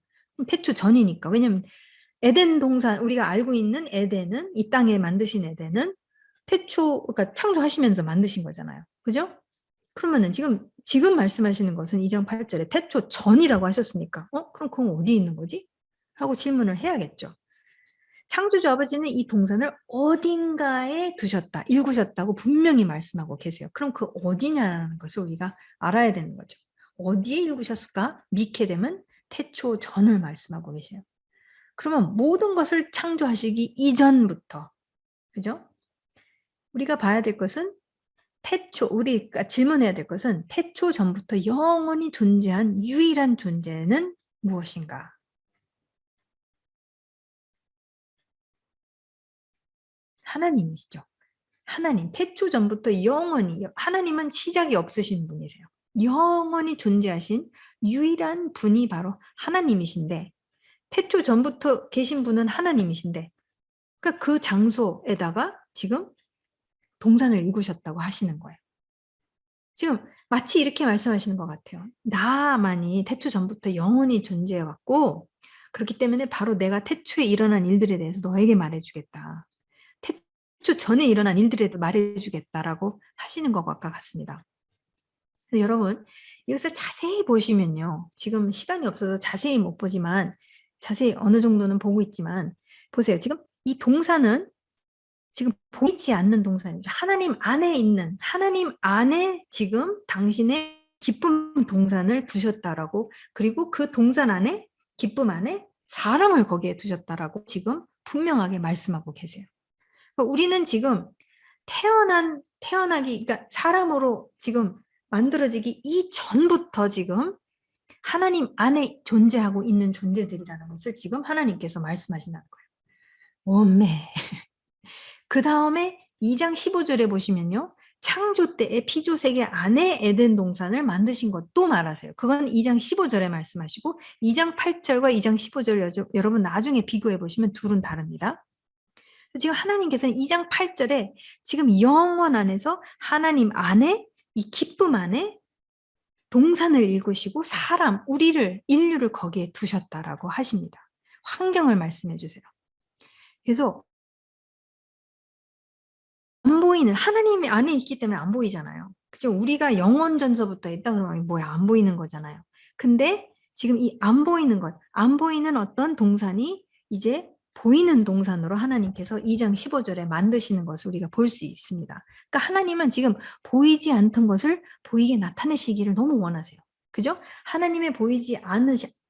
태초 전이니까. 왜냐면 에덴 동산, 우리가 알고 있는 에덴은, 이 땅에 만드신 에덴은 태초, 그러니까 창조하시면서 만드신 거잖아요. 그죠? 그러면은 지금 말씀하시는 것은 2장 8절에 태초 전이라고 하셨으니까, 그럼 그건 어디 있는 거지? 하고 질문을 해야겠죠. 창조주 아버지는 이 동산을 어딘가에 두셨다, 일구셨다고 분명히 말씀하고 계세요. 그럼 그 어디냐는 것을 우리가 알아야 되는 거죠. 어디에 일구셨을까? 미케dem은 태초 전을 말씀하고 계세요. 그러면 모든 것을 창조하시기 이전부터, 그죠? 우리가 봐야 될 것은 우리가 질문해야 될 것은 태초 전부터 영원히 존재한 유일한 존재는 무엇인가? 하나님이시죠. 하나님, 태초 전부터 영원히, 하나님은 시작이 없으신 분이세요. 영원히 존재하신 유일한 분이 바로 하나님이신데, 태초 전부터 계신 분은 하나님이신데, 그러니까 그 장소에다가 지금 동산을 일구셨다고 하시는 거예요. 지금 마치 이렇게 말씀하시는 것 같아요. 나만이 태초 전부터 영원히 존재해왔고, 그렇기 때문에 바로 내가 태초에 일어난 일들에 대해서 너에게 말해주겠다. 태초 전에 일어난 일들에도 말해주겠다라고 하시는 것과 같습니다. 그래서 여러분, 이것을 자세히 보시면요. 지금 시간이 없어서 자세히 못 보지만, 자세히 어느 정도는 보고 있지만, 보세요. 지금 이 동사는 지금 보이지 않는 동사이죠. 하나님 안에 있는, 하나님 안에 지금 당신의 기쁨 동산을 두셨다라고, 그리고 그 동산 안에, 기쁨 안에 사람을 거기에 두셨다라고 지금 분명하게 말씀하고 계세요. 그러니까 우리는 지금 태어나기, 그러니까 사람으로 지금 만들어지기 이전부터 지금 하나님 안에 존재하고 있는 존재들이라는 것을 지금 하나님께서 말씀하신다는 거예요. 오메. 그 다음에 2장 15절에 보시면요. 창조 때에 피조세계 안에 에덴 동산을 만드신 것도 말하세요. 그건 2장 15절에 말씀하시고 2장 8절과 2장 15절 여러분 나중에 비교해 보시면 둘은 다릅니다. 지금 하나님께서는 2장 8절에 지금 영원 안에서 하나님 안에 이 기쁨 안에 동산을 일구시고 사람, 인류를 거기에 두셨다라고 하십니다. 환경을 말씀해 주세요. 그래서 안 보이는, 하나님이 안에 있기 때문에 안 보이잖아요. 그죠? 우리가 영원 전서부터 있다 그러면 뭐야, 안 보이는 거잖아요. 근데 지금 이 안 보이는 것, 안 보이는 어떤 동산이 이제 보이는 동산으로 하나님께서 2장 15절에 만드시는 것을 우리가 볼 수 있습니다. 그러니까 하나님은 지금 보이지 않던 것을 보이게 나타내시기를 너무 원하세요. 그죠? 하나님의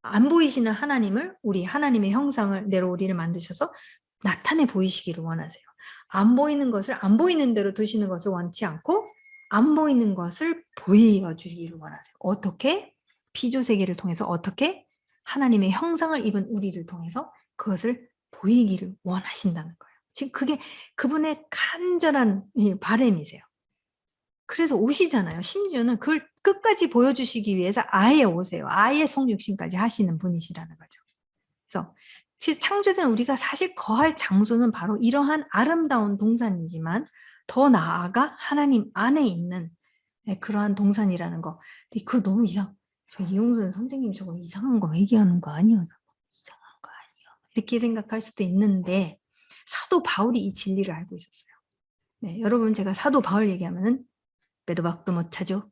안 보이시는 하나님을, 우리 하나님의 형상을 내로 우리를 만드셔서 나타내 보이시기를 원하세요. 안 보이는 것을 안 보이는 대로 두시는 것을 원치 않고 안 보이는 것을 보여주기를 원하세요. 어떻게? 피조세계를 통해서 어떻게? 하나님의 형상을 입은 우리를 통해서 그것을 보이기를 원하신다는 거예요. 지금 그게 그분의 간절한 바람이세요. 그래서 오시잖아요. 심지어는 그걸 끝까지 보여주시기 위해서 아예 오세요. 아예 성육신까지 하시는 분이시라는 거죠. 그래서 창조된 우리가 사실 거할 장소는 바로 이러한 아름다운 동산이지만 더 나아가 하나님 안에 있는 그러한 동산이라는 거. 근데 그거 너무 저 이용선 선생님 저거 이상한 거 얘기하는 거 아니에요? 이상한 거 아니에요? 이렇게 생각할 수도 있는데 사도 바울이 이 진리를 알고 있었어요. 네, 여러분 제가 사도 바울 얘기하면은 빼도 박도 못 차죠.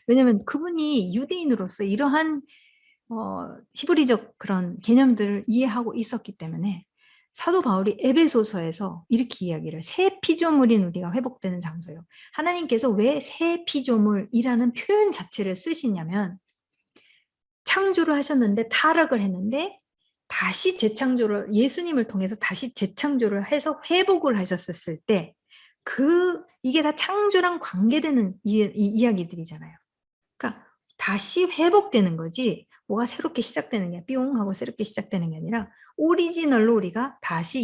왜냐면 그분이 유대인으로서 이러한 히브리적 그런 개념들을 이해하고 있었기 때문에 사도 바울이 에베소서에서 이렇게 이야기를, 새 피조물인 우리가 회복되는 장소예요. 하나님께서 왜 새 피조물이라는 표현 자체를 쓰시냐면 창조를 하셨는데 타락을 했는데 다시 재창조를, 예수님을 통해서 다시 재창조를 해서 회복을 하셨을 때 이게 다 창조랑 관계되는 이야기들이잖아요. 그러니까 다시 회복되는 거지 뭐가 새롭게 시작되는 게 뿅 하고 새롭게 시작되는 게 아니라 오리지널로 우리가 다시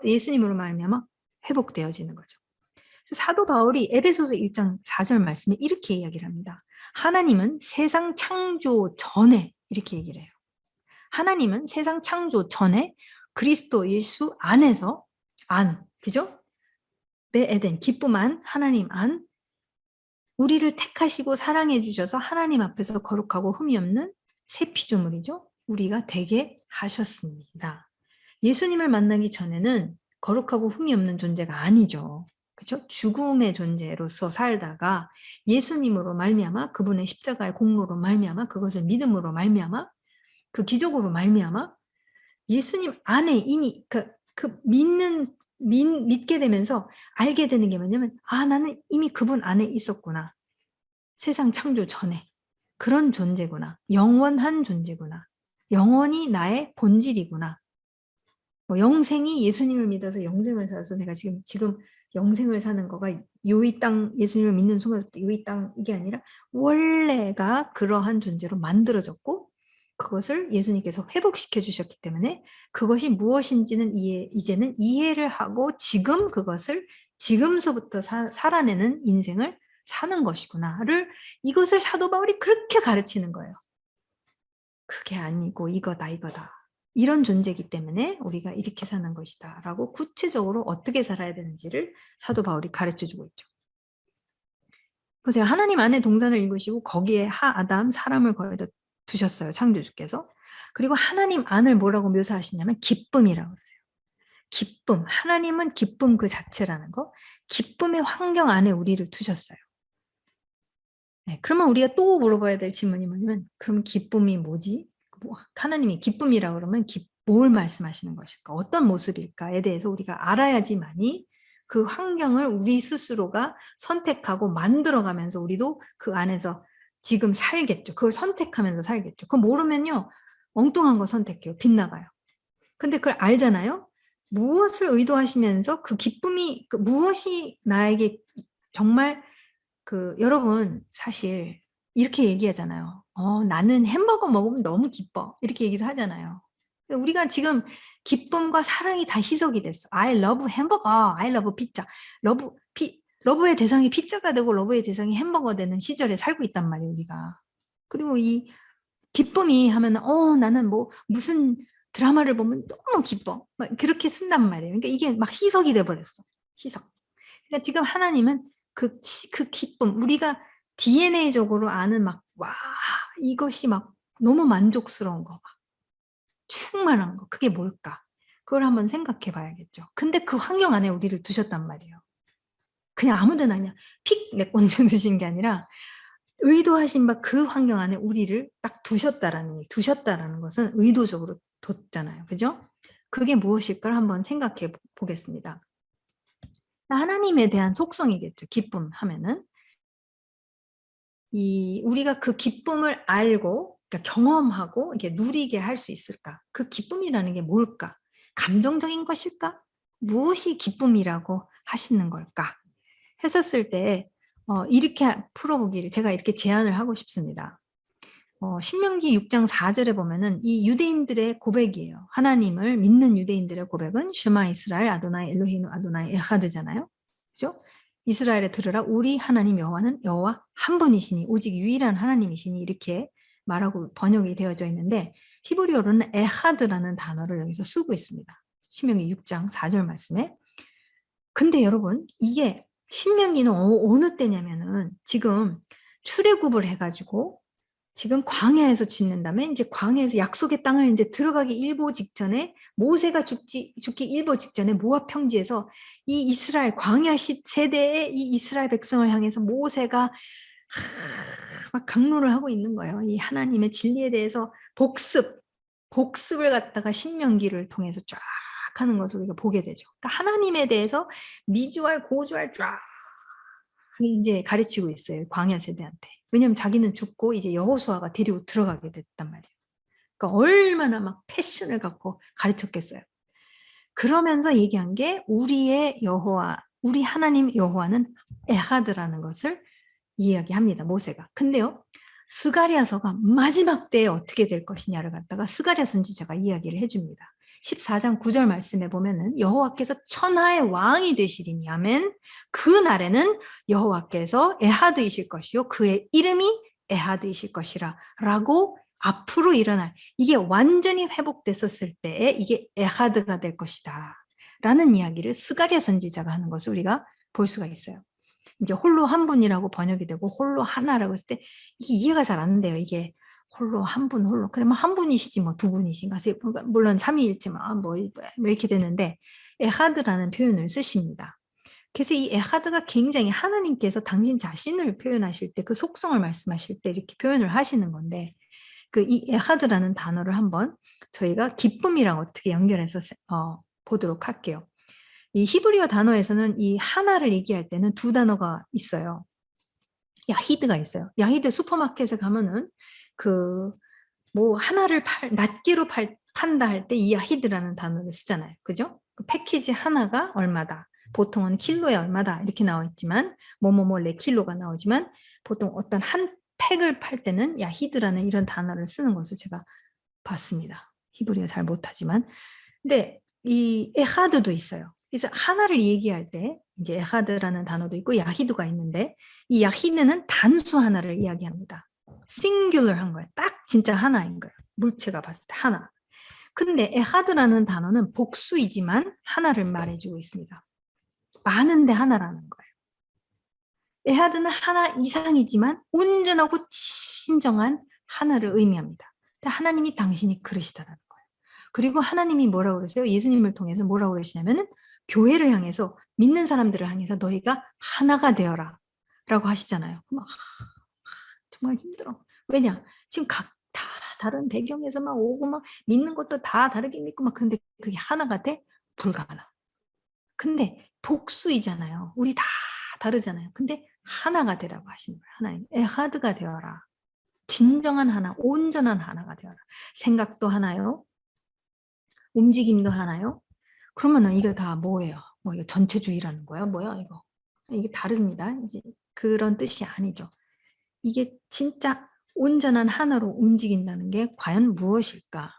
예수님으로 말미암아 회복되어지는 거죠. 그래서 사도 바울이 에베소서 1장 4절 말씀에 이렇게 이야기를 합니다. 하나님은 세상 창조 전에 이렇게 얘기를 해요. 하나님은 세상 창조 전에 그리스도 예수 안에서 그죠? 베에덴 기쁨 안 하나님 안 우리를 택하시고 사랑해 주셔서 하나님 앞에서 거룩하고 흠이 없는 새 피조물이죠. 우리가 되게 하셨습니다. 예수님을 만나기 전에는 거룩하고 흠이 없는 존재가 아니죠. 그렇죠? 죽음의 존재로서 살다가 예수님으로 말미암아 그분의 십자가의 공로로 말미암아 그것을 믿음으로 말미암아 그 기적으로 말미암아 예수님 안에 이미 믿게 되면서 알게 되는 게 뭐냐면 나는 이미 그분 안에 있었구나. 세상 창조 전에 그런 존재구나. 영원한 존재구나. 영원히 나의 본질이구나. 영생이 예수님을 믿어서 영생을 살아서 내가 지금 영생을 사는 거가 이 땅 예수님을 믿는 순간부터 이 땅 이게 아니라 원래가 그러한 존재로 만들어졌고 그것을 예수님께서 회복시켜 주셨기 때문에 그것이 무엇인지는 이제는 이해를 하고 지금 그것을 지금서부터 살아내는 인생을 사는 것이구나를 이것을 사도 바울이 그렇게 가르치는 거예요. 그게 아니고 이거다. 이런 존재이기 때문에 우리가 이렇게 사는 것이다 라고 구체적으로 어떻게 살아야 되는지를 사도 바울이 가르쳐주고 있죠. 보세요. 하나님 안에 동산을 이루시고 거기에 아담 사람을 거기다 두셨어요. 창조주께서. 그리고 하나님 안을 뭐라고 묘사하시냐면 기쁨이라고 그러세요. 기쁨. 하나님은 기쁨 그 자체라는 거. 기쁨의 환경 안에 우리를 두셨어요. 네, 그러면 우리가 또 물어봐야 될 질문이 뭐냐면 그럼 기쁨이 뭐지? 하나님이 기쁨이라고 그러면 뭘 말씀하시는 것일까? 어떤 모습일까에 대해서 우리가 알아야지만이 그 환경을 우리 스스로가 선택하고 만들어가면서 우리도 그 안에서 지금 살겠죠. 그걸 선택하면서 살겠죠. 그거 모르면요. 엉뚱한 거 선택해요. 빗나가요. 근데 그걸 알잖아요. 무엇을 의도하시면서 그 기쁨이 무엇이 나에게 정말 여러분 사실 이렇게 얘기하잖아요. 나는 햄버거 먹으면 너무 기뻐. 이렇게 얘기를 하잖아요. 우리가 지금 기쁨과 사랑이 다 희석이 됐어. I love 햄버거. I love 피자. 러브의 대상이 피자가 되고 러브의 대상이 햄버거 되는 시절에 살고 있단 말이에요, 우리가. 그리고 이 기쁨이 하면 나는 뭐 무슨 드라마를 보면 너무 기뻐. 막 그렇게 쓴단 말이에요. 그러니까 이게 막 희석이 돼 버렸어. 희석. 그러니까 지금 하나님은 그 기쁨, 우리가 DNA적으로 아는 이것이 너무 만족스러운 거, 충만한 거, 그게 뭘까? 그걸 한번 생각해 봐야겠죠. 근데 그 환경 안에 우리를 두셨단 말이에요. 그냥 아무 데나 그냥 픽 내꽂는 두신 게 아니라 의도하신 바 그 환경 안에 우리를 딱 두셨다라는 것은 의도적으로 뒀잖아요. 그죠? 그게 무엇일까 한번 생각해 보겠습니다. 하나님에 대한 속성이겠죠. 기쁨 하면은 우리가 그 기쁨을 알고 그러니까 경험하고 이렇게 누리게 할 수 있을까? 그 기쁨이라는 게 뭘까? 감정적인 것일까? 무엇이 기쁨이라고 하시는 걸까? 했었을 때 이렇게 풀어보기를 제가 이렇게 제안을 하고 싶습니다. 신명기 6장 4절에 보면은 이 유대인들의 고백이에요. 하나님을 믿는 유대인들의 고백은 슈마 이스라엘 아도나이 엘로히누 아도나이 에하드잖아요. 그죠? 이스라엘에 들으라 우리 하나님 여호와는 여호와 한 분이시니 오직 유일한 하나님이시니 이렇게 말하고 번역이 되어져 있는데 히브리어로는 에하드라는 단어를 여기서 쓰고 있습니다. 신명기 6장 4절 말씀에. 근데 여러분 이게 신명기는 어느 때냐면은 지금 출애굽을 해가지고 지금 광야에서 짓는 다음에 이제 광야에서 약속의 땅을 이제 들어가기 일보 직전에 모세가 죽기 일보 직전에 모압 평지에서 이 이스라엘 광야 세대의 이 이스라엘 백성을 향해서 모세가 막 강론을 하고 있는 거예요. 이 하나님의 진리에 대해서 복습을 갖다가 신명기를 통해서 쫙 하는 것을 우리가 보게 되죠. 그러니까 하나님에 대해서 미주알 고주알 쫙 이제 가르치고 있어요. 광야 세대한테. 왜냐하면 자기는 죽고 이제 여호수아가 데리고 들어가게 됐단 말이에요. 그러니까 얼마나 막 패션을 갖고 가르쳤겠어요. 그러면서 얘기한 게 우리의 여호와, 우리 하나님 여호와는 에하드라는 것을 이야기합니다. 모세가. 근데요. 스가랴서가 마지막 때에 어떻게 될 것이냐를 갖다가 스가랴 선지자가 이야기를 해줍니다. 14장 9절 말씀에 보면은 여호와께서 천하의 왕이 되시리니 아멘. 그 날에는 여호와께서 에하드이실 것이요 그의 이름이 에하드이실 것이라 라고 앞으로 일어날 이게 완전히 회복됐었을 때에 이게 에하드가 될 것이다 라는 이야기를 스가랴 선지자가 하는 것을 우리가 볼 수가 있어요. 이제 홀로 한 분이라고 번역이 되고 홀로 하나라고 했을 때 이게 이해가 잘 안 돼요. 이게 홀로 한 분 홀로 그러면 한 분이시지 뭐 두 분이신가 물론 삼위일체만 뭐 이렇게 되는데 에하드라는 표현을 쓰십니다. 그래서 이 에하드가 굉장히 하나님께서 당신 자신을 표현하실 때 그 속성을 말씀하실 때 이렇게 표현을 하시는 건데 그 이 에하드라는 단어를 한번 저희가 기쁨이랑 어떻게 연결해서 보도록 할게요. 이 히브리어 단어에서는 이 하나를 얘기할 때는 두 단어가 있어요. 야히드가 있어요. 야히드 슈퍼마켓에 가면은 그 뭐 하나를 낱개로 판다 할 때 이 야히드라는 단어를 쓰잖아요. 그죠? 그 패키지 하나가 얼마다. 보통은 킬로에 얼마다 이렇게 나와 있지만 뭐뭐뭐 레킬로가 나오지만 보통 어떤 한 팩을 팔 때는 야히드라는 이런 단어를 쓰는 것을 제가 봤습니다. 히브리어 잘 못하지만. 근데 이 에하드도 있어요. 그래서 하나를 얘기할 때 이제 에하드라는 단어도 있고 야히드가 있는데 이 야히드는 단수 하나를 이야기합니다. 싱귤러한 거예요. 딱 진짜 하나인 거예요. 물체가 봤을 때 하나. 근데 에하드라는 단어는 복수이지만 하나를 말해주고 있습니다. 많은데 하나라는 거예요. 에하드는 하나 이상이지만 온전하고 진정한 하나를 의미합니다. 하나님이 당신이 그러시다라는 거예요. 그리고 하나님이 뭐라고 그러세요? 예수님을 통해서 뭐라고 그러시냐면은 교회를 향해서 믿는 사람들을 향해서 너희가 하나가 되어라 라고 하시잖아요. 정말 힘들어. 왜냐? 지금 각 다 다른 배경에서 막 오고 막 믿는 것도 다 다르게 믿고 막 근데 그게 하나가 돼? 불가능하. 근데 복수이잖아요. 우리 다 다르잖아요. 근데 하나가 되라고 하시는 거예요. 하나님. 에하드가 되어라. 진정한 하나, 온전한 하나가 되어라. 생각도 하나요? 움직임도 하나요? 그러면은 이거 다 뭐예요? 뭐 이거 전체주의라는 거야? 뭐야 이거? 이게 다릅니다. 이제 그런 뜻이 아니죠. 이게 진짜 온전한 하나로 움직인다는 게 과연 무엇일까?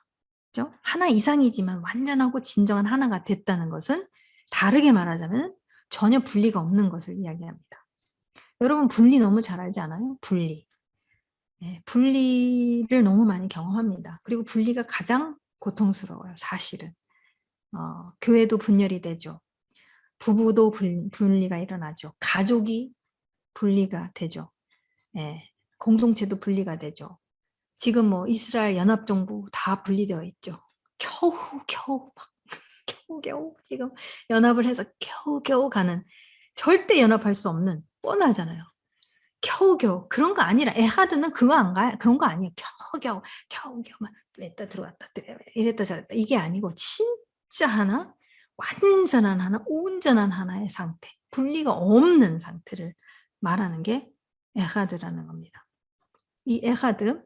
그죠? 하나 이상이지만 완전하고 진정한 하나가 됐다는 것은 다르게 말하자면 전혀 분리가 없는 것을 이야기합니다. 여러분 분리 너무 잘 알지 않아요? 분리. 네, 분리를 너무 많이 경험합니다. 그리고 분리가 가장 고통스러워요. 사실은. 교회도 분열이 되죠. 부부도 분리가 일어나죠. 가족이 분리가 되죠. 예, 공동체도 분리가 되죠. 지금 뭐 이스라엘 연합정부 다 분리되어 있죠. 겨우 겨우 지금 연합을 해서 겨우 가는 절대 연합할 수 없는 뻔하잖아요. 겨우 그런 거 아니라 에하드는 그거 안 가요. 그런 거 아니에요. 겨우 막 이랬다 들어갔다 이랬다 저랬다 이게 아니고 진짜 하나 완전한 하나 온전한 하나의 상태 분리가 없는 상태를 말하는 게 에하드라는 겁니다. 이 에하드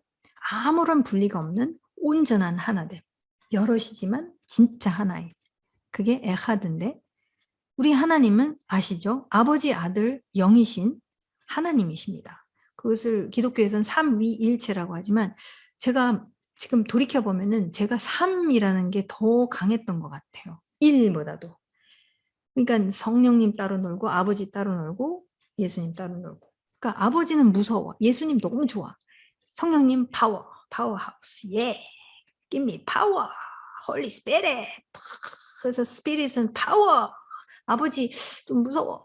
아무런 분리가 없는 온전한 하나됨 여럿이지만 진짜 하나인 그게 에하드인데 우리 하나님은 아시죠? 아버지 아들 영이신 하나님이십니다. 그것을 기독교에서는 삼위일체라고 하지만 제가 지금 돌이켜보면은 제가 3이라는 게 더 강했던 것 같아요. 1보다도. 그러니까 성령님 따로 놀고 아버지 따로 놀고 예수님 따로 놀고 그러니까 아버지는 무서워. 예수님 너무 좋아. 성령님 파워하우스 예 give me power Holy Spirit 그래서 스피릿은 파워 아버지 좀 무서워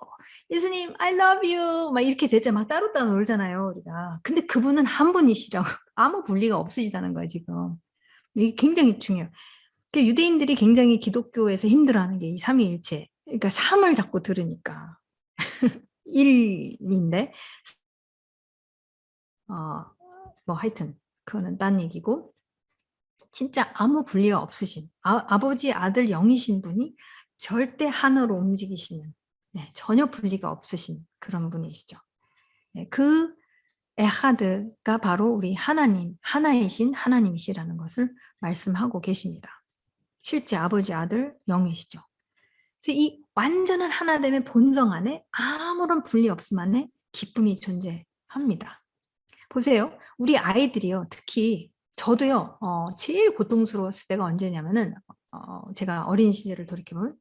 예수님 I love you 막 이렇게 되자 막 따로따로 놀잖아요 우리가 근데 그분은 한 분이시라고 아무 분리가 없으시다는 거예요 지금 이게 굉장히 중요해요 유대인들이 굉장히 기독교에서 힘들어하는 게 이 삼위일체 그러니까 3을 자꾸 들으니까 1인데 뭐 하여튼 그거는 딴 얘기고 진짜 아무 분리가 없으신 아버지 아들 영이신 분이 절대 하나로 움직이시는 네, 전혀 분리가 없으신 그런 분이시죠. 네, 그 에하드가 바로 우리 하나님 하나이신 하나님이시라는 것을 말씀하고 계십니다. 실제 아버지 아들 영이시죠. 그래서 이 완전한 하나됨의 본성 안에 아무런 분리 없음 안에 기쁨이 존재합니다. 보세요. 우리 아이들이요. 특히 저도요. 제일 고통스러웠을 때가 언제냐면은 제가 어린 시절을 돌이켜보면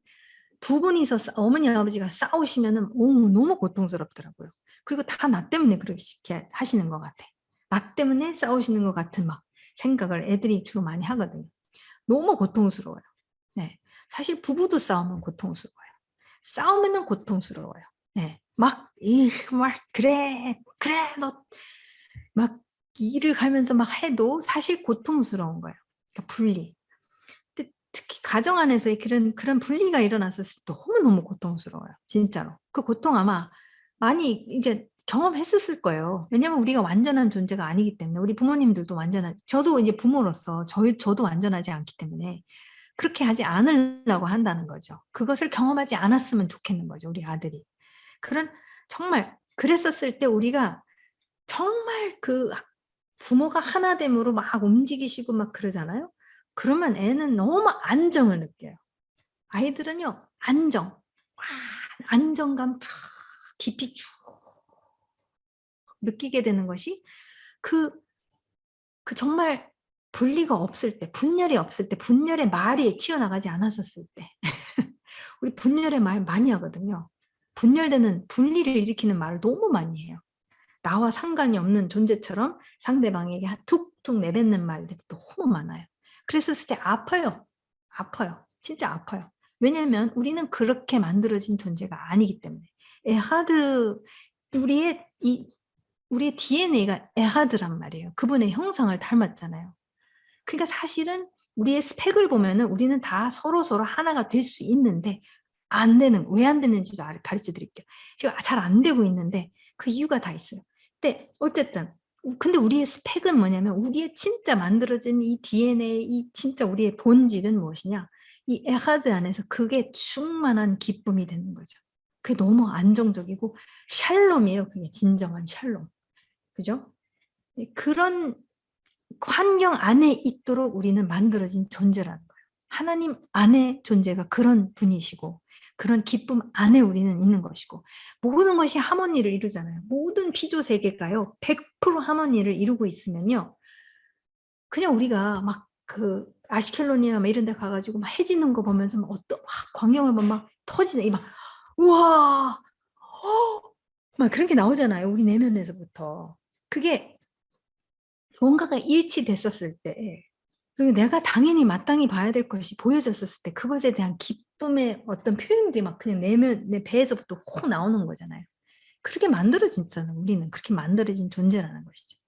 두 분이서 어머니 아버지가 싸우시면은 너무 고통스럽더라고요. 그리고 다 나 때문에 그렇게 하시는 것 같아. 나 때문에 싸우시는 것 같은 막 생각을 애들이 주로 많이 하거든요. 너무 고통스러워요. 네. 사실 부부도 싸우면 고통스러워요. 싸우면은 고통스러워요. 네. 그래, 너, 막 일을 가면서 막 해도 사실 고통스러운 거예요. 그러니까 분리. 특히 가정 안에서의 그런 분리가 일어났을 때 너무너무 고통스러워요. 진짜로. 그 고통 아마 많이 이게 경험했었을 거예요. 왜냐면 우리가 완전한 존재가 아니기 때문에 우리 부모님들도 저도 이제 부모로서 저도 완전하지 않기 때문에 그렇게 하지 않으려고 한다는 거죠. 그것을 경험하지 않았으면 좋겠는 거죠. 우리 아들이. 정말 그랬었을 때 우리가 정말 그 부모가 하나됨으로 막 움직이시고 막 그러잖아요. 그러면 애는 너무 안정을 느껴요. 아이들은요, 안정감 깊이 쭉 느끼게 되는 것이 그 정말 분리가 없을 때, 분열이 없을 때, 분열의 말이 튀어나가지 않았었을 때. 우리 분열의 말 많이 하거든요. 분리를 일으키는 말을 너무 많이 해요. 나와 상관이 없는 존재처럼 상대방에게 툭툭 내뱉는 말들이 너무 많아요. 그랬을 때 아파요. 진짜 아파요. 왜냐하면 우리는 그렇게 만들어진 존재가 아니기 때문에. 에하드, 우리의 DNA가 에하드란 말이에요. 그분의 형상을 닮았잖아요. 그러니까 사실은 우리의 스펙을 보면은 우리는 다 서로 하나가 될 수 있는데 왜 안 되는지도 가르쳐 드릴게요. 지금 잘 안 되고 있는데 그 이유가 다 있어요. 어쨌든 근데 우리의 스펙은 뭐냐면 우리의 진짜 만들어진 이 DNA, 이 진짜 우리의 본질은 무엇이냐? 이 에하드 안에서 그게 충만한 기쁨이 되는 거죠. 그게 너무 안정적이고 샬롬이에요. 그게 진정한 샬롬. 그죠? 그런 환경 안에 있도록 우리는 만들어진 존재라는 거예요. 하나님 안에 존재가 그런 분이시고 그런 기쁨 안에 우리는 있는 것이고 모든 것이 하모니를 이루잖아요. 모든 피조 세계가요. 100% 하모니를 이루고 있으면요. 그냥 우리가 막 아시켈론이나 막 이런 데 가가지고 막 해지는 거 보면서 광경을 막 터지네. 우와! 막 그런 게 나오잖아요. 우리 내면에서부터. 그게 뭔가가 일치됐었을 때, 내가 당연히 마땅히 봐야 될 것이 보여졌었을 때, 그것에 대한 기쁨의 어떤 표현들이 막 그냥 내 배에서부터 확 나오는 거잖아요. 그렇게 만들어졌잖아요. 우리는 그렇게 만들어진 존재라는 것이죠.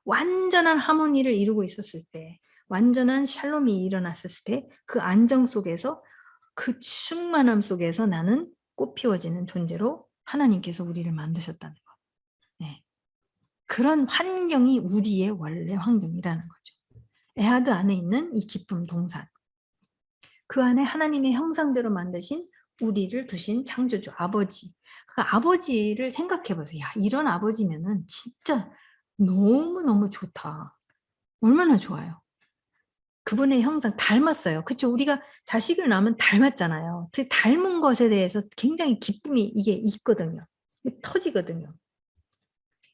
완전한 하모니를 이루고 있었을 때, 완전한 샬롬이 일어났을 때, 그 안정 속에서, 그 충만함 속에서 나는 꽃피워지는 존재로 하나님께서 우리를 만드셨다는 것. 네. 그런 환경이 우리의 원래 환경이라는 거죠. 에하드 안에 있는 이 기쁨 동산. 그 안에 하나님의 형상대로 만드신 우리를 두신 창조주 아버지. 그 아버지를 생각해 보세요. 야, 이런 아버지면은 진짜 너무너무 좋다. 얼마나 좋아요. 그분의 형상 닮았어요. 그렇죠? 우리가 자식을 낳으면 닮았잖아요. 그 닮은 것에 대해서 굉장히 기쁨이 이게 있거든요. 터지거든요.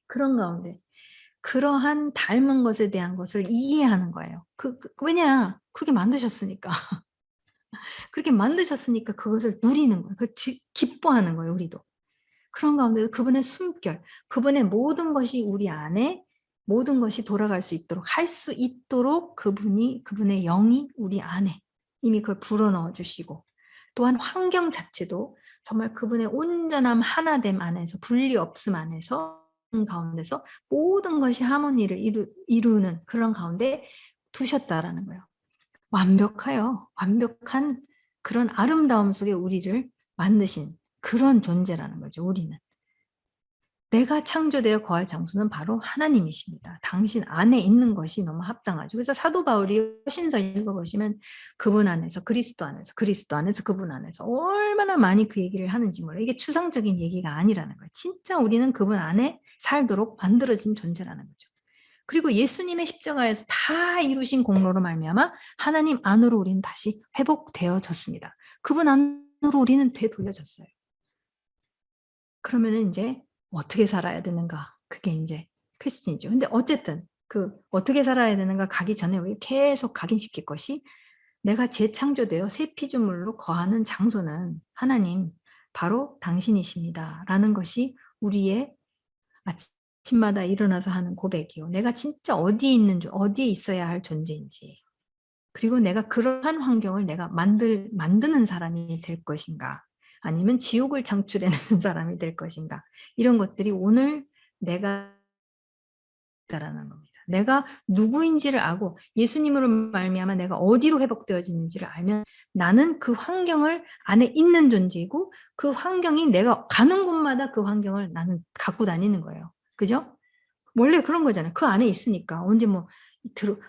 그런 가운데 그러한 닮은 것에 대한 것을 이해하는 거예요. 왜냐? 그렇게 만드셨으니까. 그렇게 만드셨으니까 그것을 누리는 거예요. 기뻐하는 거예요, 우리도. 그런 가운데 그분의 숨결, 그분의 모든 것이 우리 안에 모든 것이 돌아갈 수 있도록 할 수 있도록 그분의 영이 우리 안에 이미 그걸 불어넣어 주시고 또한 환경 자체도 정말 그분의 온전함 하나됨 안에서 분리 없음 안에서 가운데서 모든 것이 하모니를 이루는 그런 가운데 두셨다라는 거예요. 완벽한 그런 아름다움 속에 우리를 만드신 그런 존재라는 거죠. 우리는. 내가 창조되어 거할 장소는 바로 하나님이십니다. 당신 안에 있는 것이 너무 합당하죠. 그래서 사도 바울이 신서 읽어보시면 그분 안에서 그리스도 안에서 그분 안에서 얼마나 많이 그 얘기를 하는지 몰라요. 이게 추상적인 얘기가 아니라는 거예요. 진짜 우리는 그분 안에 살도록 만들어진 존재라는 거죠. 그리고 예수님의 십자가에서 다 이루신 공로로 말미암아 하나님 안으로 우리는 다시 회복되어졌습니다. 그분 안으로 우리는 되돌려졌어요. 그러면은 이제 어떻게 살아야 되는가? 그게 이제 크리스틴이죠. 근데 어쨌든 그 어떻게 살아야 되는가 가기 전에 우리 계속 각인시킬 것이 내가 재창조되어 새 피조물로 거하는 장소는 하나님 바로 당신이십니다라는 것이 우리의 아침마다 일어나서 하는 고백이요. 내가 진짜 어디에 어디에 있어야 할 존재인지. 그리고 내가 그러한 환경을 내가 만드는 사람이 될 것인가? 아니면 지옥을 창출해내는 사람이 될 것인가? 이런 것들이 오늘 내가 있다라는 겁니다. 내가 누구인지를 알고 예수님으로 말미암아 내가 어디로 회복되어지는지를 알면 나는 그 환경을 안에 있는 존재이고 그 환경이 내가 가는 곳마다 그 환경을 나는 갖고 다니는 거예요. 그죠? 원래 그런 거잖아요. 그 안에 있으니까 언제 뭐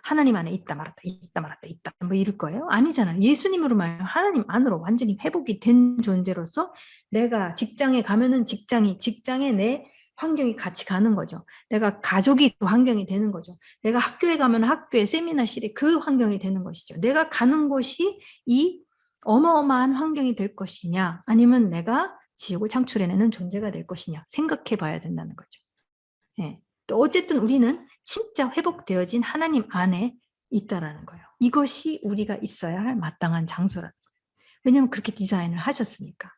하나님 안에 있다 말았다 있다 말았다 있다 뭐 이럴 거예요? 아니잖아요. 예수님으로 말하면 하나님 안으로 완전히 회복이 된 존재로서 내가 직장에 가면은 직장에 내 환경이 같이 가는 거죠. 내가 가족이 그 환경이 되는 거죠. 내가 학교에 가면 학교에 세미나실에 그 환경이 되는 것이죠. 내가 가는 곳이 이 어마어마한 환경이 될 것이냐 아니면 내가 지옥을 창출해내는 존재가 될 것이냐 생각해 봐야 된다는 거죠. 예. 또 어쨌든 우리는 진짜 회복되어진 하나님 안에 있다라는 거예요. 이것이 우리가 있어야 할 마땅한 장소라는 거예요. 왜냐하면 그렇게 디자인을 하셨으니까.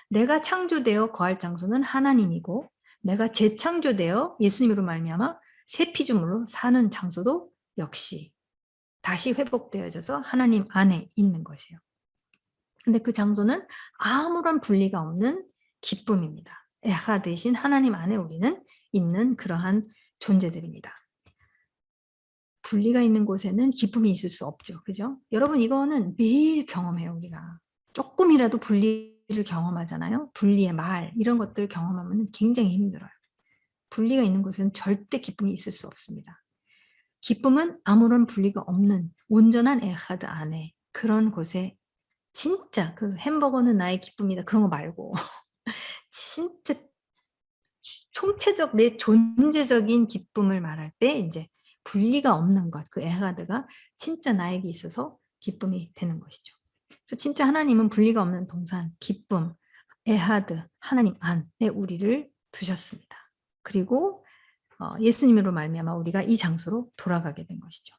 내가 창조되어 거할 장소는 하나님이고 내가 재창조되어 예수님으로 말미암아 새 피조물로 사는 장소도 역시 다시 회복되어져서 하나님 안에 있는 것이에요. 근데 그 장소는 아무런 분리가 없는 기쁨입니다. 에하 대신 하나님 안에 우리는 있는 그러한 존재들입니다. 분리가 있는 곳에는 기쁨이 있을 수 없죠. 그죠? 여러분 이거는 매일 경험해요. 우리가. 조금이라도 분리를 경험하잖아요. 분리의 말 이런 것들 경험하면 굉장히 힘들어요. 분리가 있는 곳은 절대 기쁨이 있을 수 없습니다. 기쁨은 아무런 분리가 없는 온전한 에하드 안에 그런 곳에 진짜 그 햄버거는 나의 기쁨이다 그런 거 말고 진짜 총체적 내 존재적인 기쁨을 말할 때 이제 분리가 없는 것, 그 에하드가 진짜 나에게 있어서 기쁨이 되는 것이죠. 그래서 진짜 하나님은 분리가 없는 동산, 기쁨, 에하드, 하나님 안에 우리를 두셨습니다. 그리고 예수님으로 말미암아 우리가 이 장소로 돌아가게 된 것이죠.